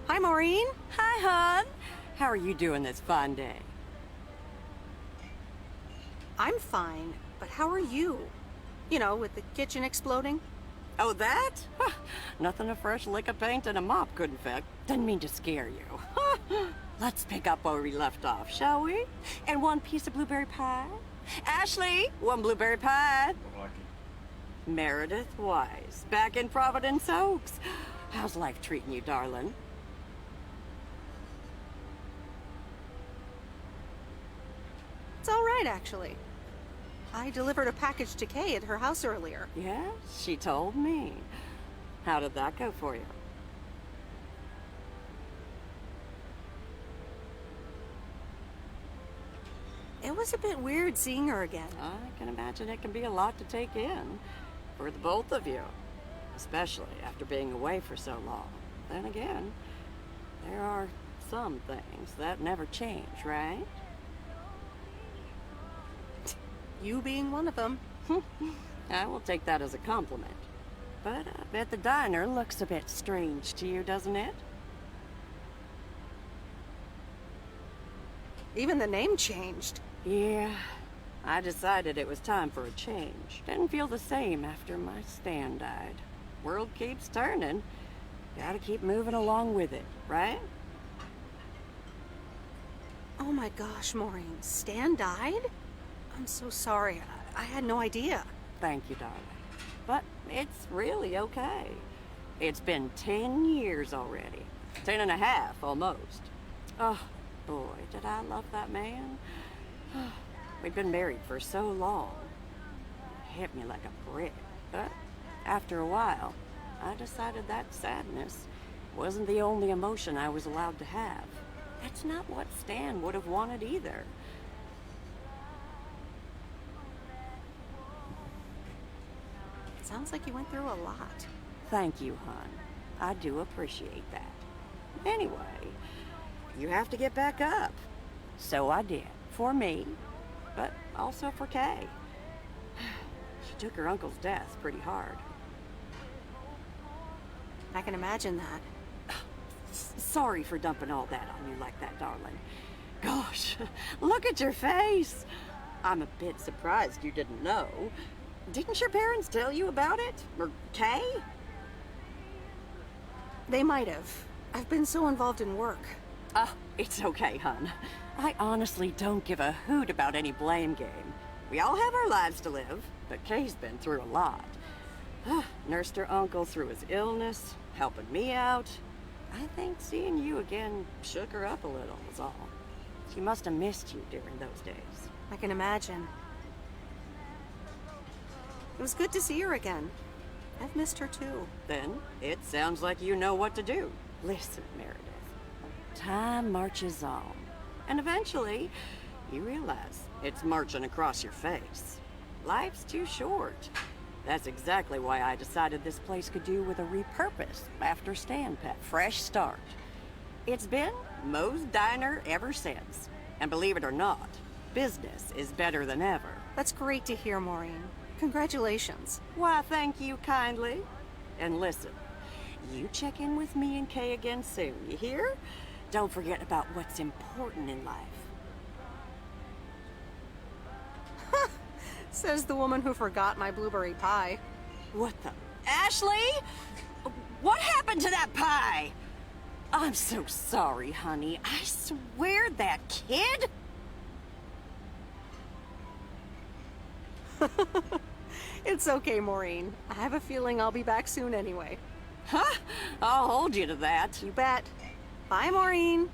Hi, Maureen. Hi, hon. How are you doing this fine day? I'm fine, but how are you? You know, with the kitchen exploding? Oh, that? Huh, nothing a fresh lick of paint and a mop couldn't fix. Didn't mean to scare you. Let's pick up where we left off, shall we? And one piece of blueberry pie. Ashley, one blueberry pie. Meredith Weiss, back in Providence Oaks. How's life treating you, darling? It's all right, actually. I delivered a package to Kay at her house earlier. Yes, she told me. How did that go for you? It was a bit weird seeing her again. I can imagine it can be a lot to take in. For the both of you. Especially after being away for so long. Then again, there are some things that never change, right? You being one of them. I will take that as a compliment. But I bet the diner looks a bit strange to you, doesn't it? Even the name changed. Yeah, I decided it was time for a change. Didn't feel the same after my Stan died. World keeps turning. Gotta keep moving along with it, right? Oh my gosh, Maureen. Stan died? I'm so sorry. I had no idea. Thank you, darling. But it's really okay. It's been 10 years already. 10 and a half, almost. Oh, boy, did I love that man. We'd been married for so long. It hit me like a brick. But after a while, I decided that sadness wasn't the only emotion I was allowed to have. That's not what Stan would have wanted either. Sounds like you went through a lot. Thank you, hon. I do appreciate that. Anyway, you have to get back up. So I did. For me, but also for Kay. She took her uncle's death pretty hard. I can imagine that. Sorry for dumping all that on you like that, darling. Gosh, look at your face. I'm a bit surprised you didn't know. Didn't your parents tell you about it? Or Kay? They might have. I've been so involved in work. Oh, it's okay, hon. I honestly don't give a hoot about any blame game. We all have our lives to live, but Kay's been through a lot. Nursed her uncle through his illness, helping me out. I think seeing you again shook her up a little, was all. She must have missed you during those days. I can imagine. It was good to see her again. I've missed her too. Then, it sounds like you know what to do. Listen, Meredith. Time marches on. And eventually, you realize it's marching across your face. Life's too short. That's exactly why I decided this place could do with a repurpose after Stanpat. Fresh start. It's been Moe's Diner ever since. And believe it or not, business is better than ever. That's great to hear, Maureen. Congratulations. Why, thank you kindly. And listen, you check in with me and Kay again soon, you hear? Don't forget about what's important in life. Says the woman who forgot my blueberry pie. What the? Ashley? What happened to that pie? I'm so sorry, honey. I swear that kid... It's okay, Maureen. I have a feeling I'll be back soon anyway. Huh? I'll hold you to that. You bet. Bye, Maureen.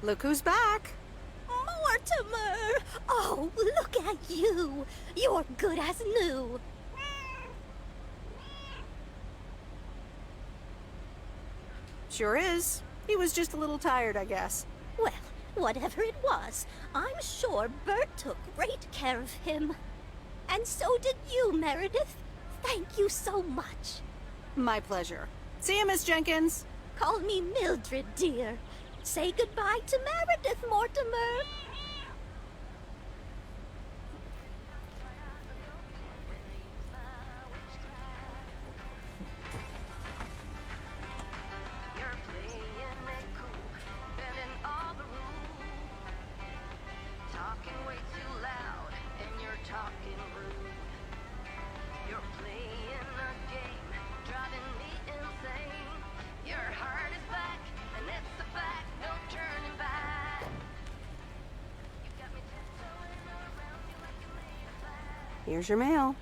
Look who's back. Mortimer! Oh, look at you. You're good as new. Sure is. He was just a little tired, I guess. Well, whatever it was, I'm sure Bert took great care of him. And so did you, Meredith. Thank you so much. My pleasure. See you, Miss Jenkins. Call me Mildred, dear. Say goodbye to Meredith, Mortimer. Here's your mail.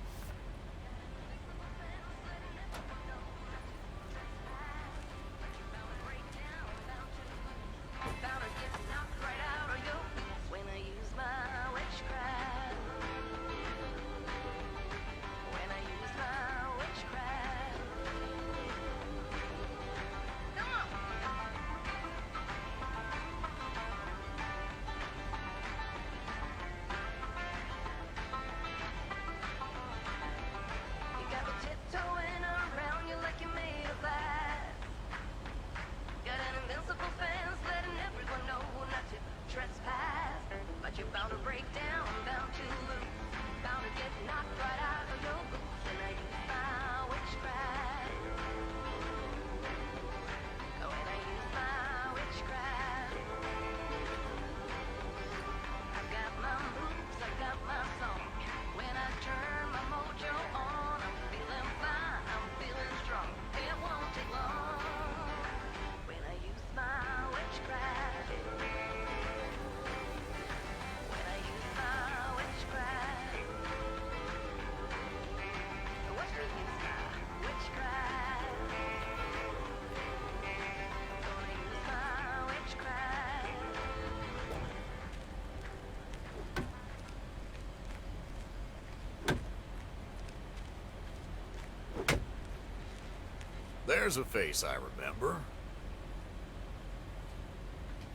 There's a face I remember.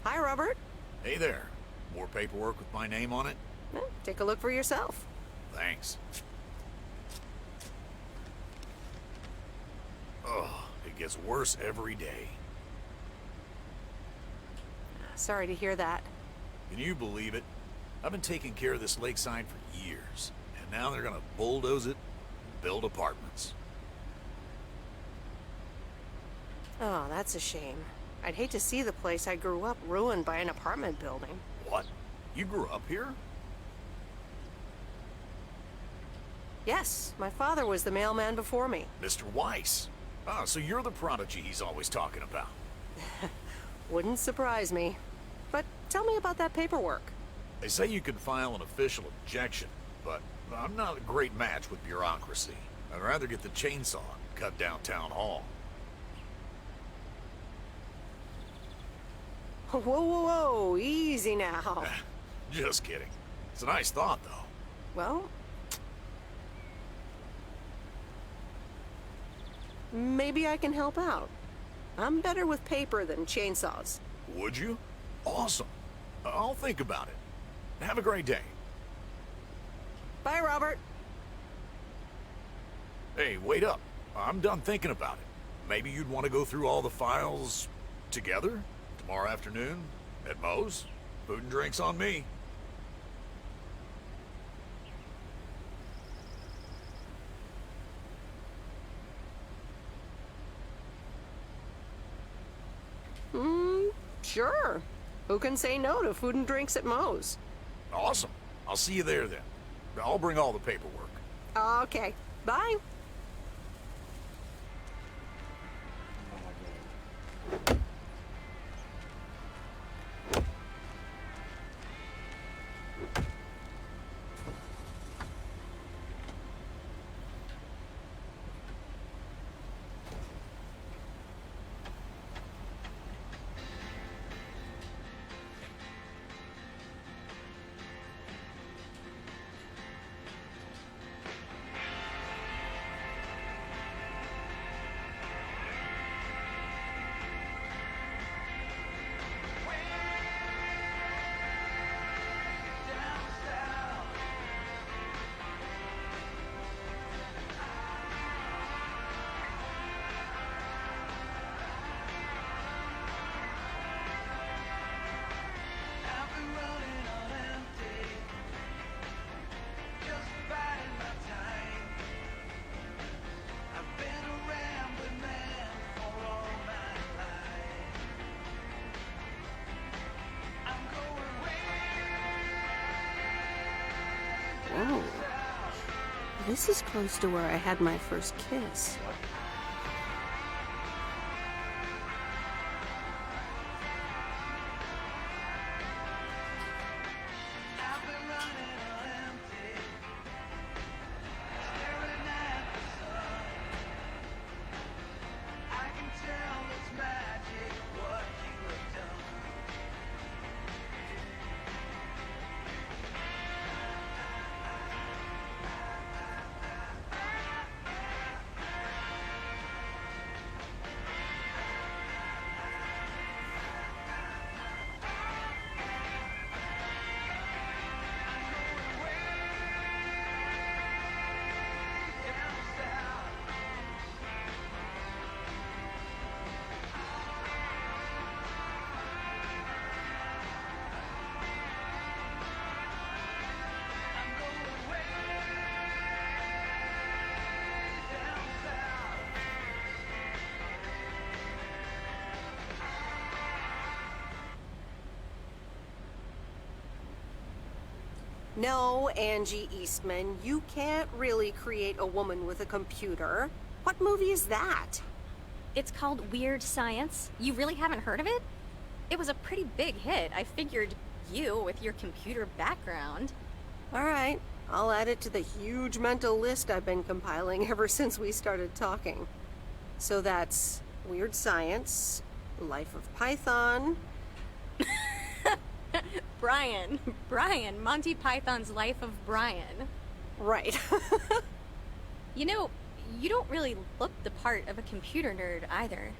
Hi, Robert. Hey there. More paperwork with my name on it? Well, take a look for yourself. Thanks. Oh, it gets worse every day. Sorry to hear that. Can you believe it? I've been taking care of this lakeside for years, and now they're gonna bulldoze it and build apartments. Oh, that's a shame. I'd hate to see the place I grew up ruined by an apartment building. What? You grew up here? Yes, my father was the mailman before me. Mr. Weiss. Ah, so you're the prodigy he's always talking about. Wouldn't surprise me. But tell me about that paperwork. They say you can file an official objection, but I'm not a great match with bureaucracy. I'd rather get the chainsaw and cut down town hall. Whoa, whoa, whoa, easy now. Just kidding. It's a nice thought, though. Well, maybe I can help out. I'm better with paper than chainsaws. Would you? Awesome. I'll think about it. Have a great day. Bye, Robert. Hey, wait up. I'm done thinking about it. Maybe you'd want to go through all the files together? Tomorrow afternoon? At Moe's? Food and drinks on me. Sure. Who can say no to food and drinks at Moe's? Awesome. I'll see you there then. I'll bring all the paperwork. Okay. Bye. Whoa. This is close to where I had my first kiss. No, Angie Eastman, you can't really create a woman with a computer. What movie is that? It's called Weird Science. You really haven't heard of it? It was a pretty big hit. I figured you, with your computer background. All right, I'll add it to the huge mental list I've been compiling ever since we started talking. So that's Weird Science, Life of Python. Brian, Monty Python's Life of Brian. Right. You know, you don't really look the part of a computer nerd either.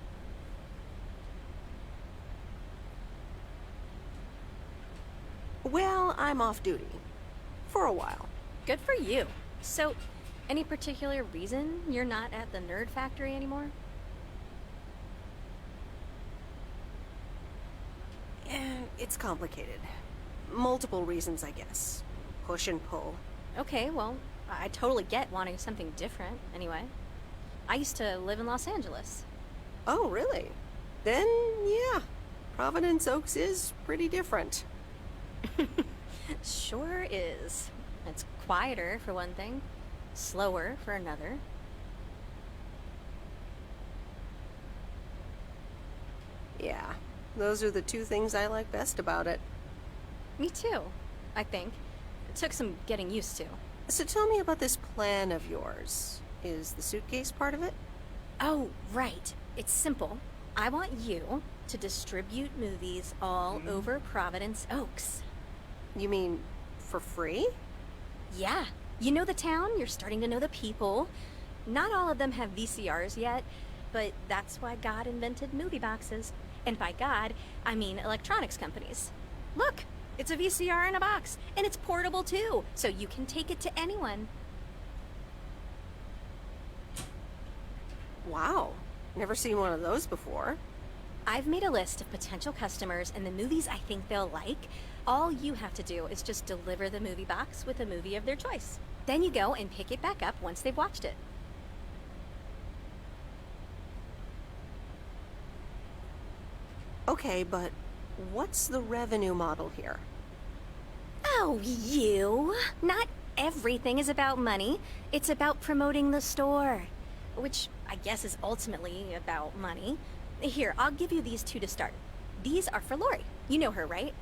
Well, I'm off duty. For a while. Good for you. So, any particular reason you're not at the nerd factory anymore? It's complicated. Multiple reasons, I guess. Push and pull. Okay, well, I totally get wanting something different, anyway. I used to live in Los Angeles. Oh, really? Then, yeah. Providence Oaks is pretty different. Sure is. It's quieter, for one thing. Slower, for another. Yeah, those are the two things I like best about it. Me too, I think. It took some getting used to. So tell me about this plan of yours. Is the suitcase part of it? Oh, right. It's simple. I want you to distribute movies all over Providence Oaks. You mean for free? Yeah. You know the town, you're starting to know the people. Not all of them have VCRs yet, but that's why God invented movie boxes. And by God, I mean electronics companies. Look, it's a VCR in a box, and it's portable too, so you can take it to anyone. Wow, never seen one of those before. I've made a list of potential customers and the movies I think they'll like. All you have to do is just deliver the movie box with a movie of their choice. Then you go and pick it back up once they've watched it. Okay, but what's the revenue model here? Oh, you! Not everything is about money. It's about promoting the store. Which I guess is ultimately about money. Here, I'll give you these two to start. These are for Lori. You know her, right?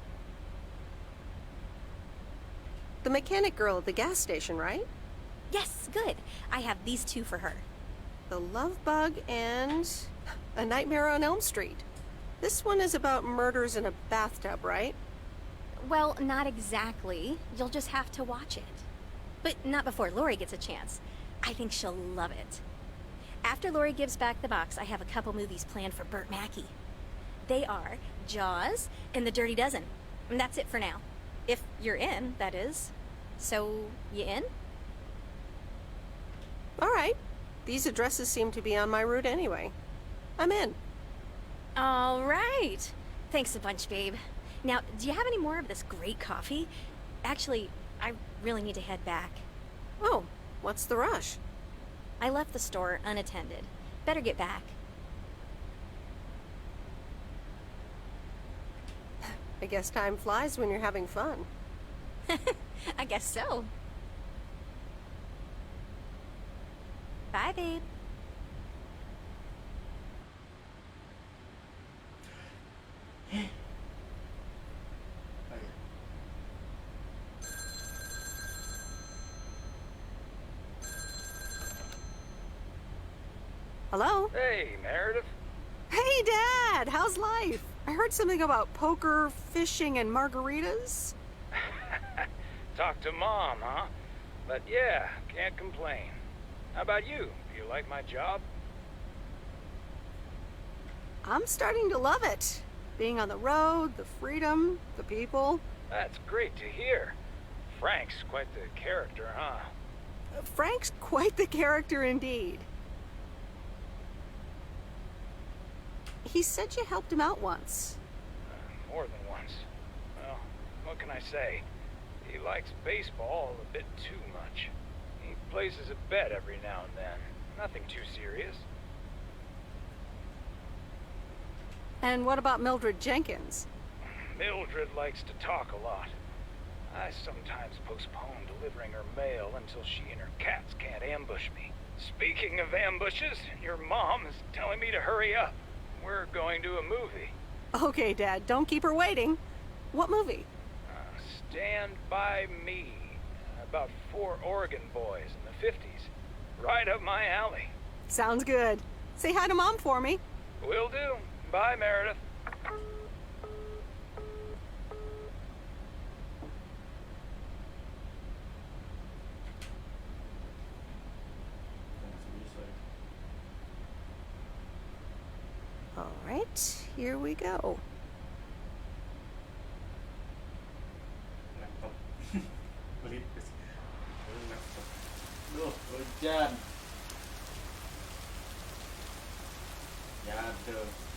The mechanic girl at the gas station, right? Yes, good. I have these two for her. The Love Bug and A Nightmare on Elm Street. This one is about murders in a bathtub, right? Well, not exactly. You'll just have to watch it. But not before Lori gets a chance. I think she'll love it. After Lori gives back the box, I have a couple movies planned for Burt Mackey. They are Jaws and The Dirty Dozen. And that's it for now. If you're in, that is. So, you in? All right. These addresses seem to be on my route anyway. I'm in. All right. Thanks a bunch, babe. Now, do you have any more of this great coffee? Actually, I really need to head back. Oh, what's the rush? I left the store unattended. Better get back. I guess time flies when you're having fun. I guess so. Bye, babe. Hello? Hey, Meredith. Hey, Dad! How's life? I heard something about poker, fishing, and margaritas. Talk to Mom, huh? But yeah, can't complain. How about you? Do you like my job? I'm starting to love it. Being on the road, the freedom, the people. That's great to hear. Frank's quite the character, huh? Frank's quite the character indeed. He said you helped him out once. More than once. Well, what can I say? He likes baseball a bit too much. He places a bet every now and then. Nothing too serious. And what about Mildred Jenkins? Mildred likes to talk a lot. I sometimes postpone delivering her mail until she and her cats can't ambush me. Speaking of ambushes, your mom is telling me to hurry up. We're going to a movie. Okay, Dad, don't keep her waiting. What movie? Stand By Me. About 4 Oregon boys in the 50s. Right up my alley. Sounds good. Say hi to Mom for me. Will do. Bye, Meredith. Alright, here we go. Laptop. Pelit. Laptop. Duh, hujan. Ya, tuh.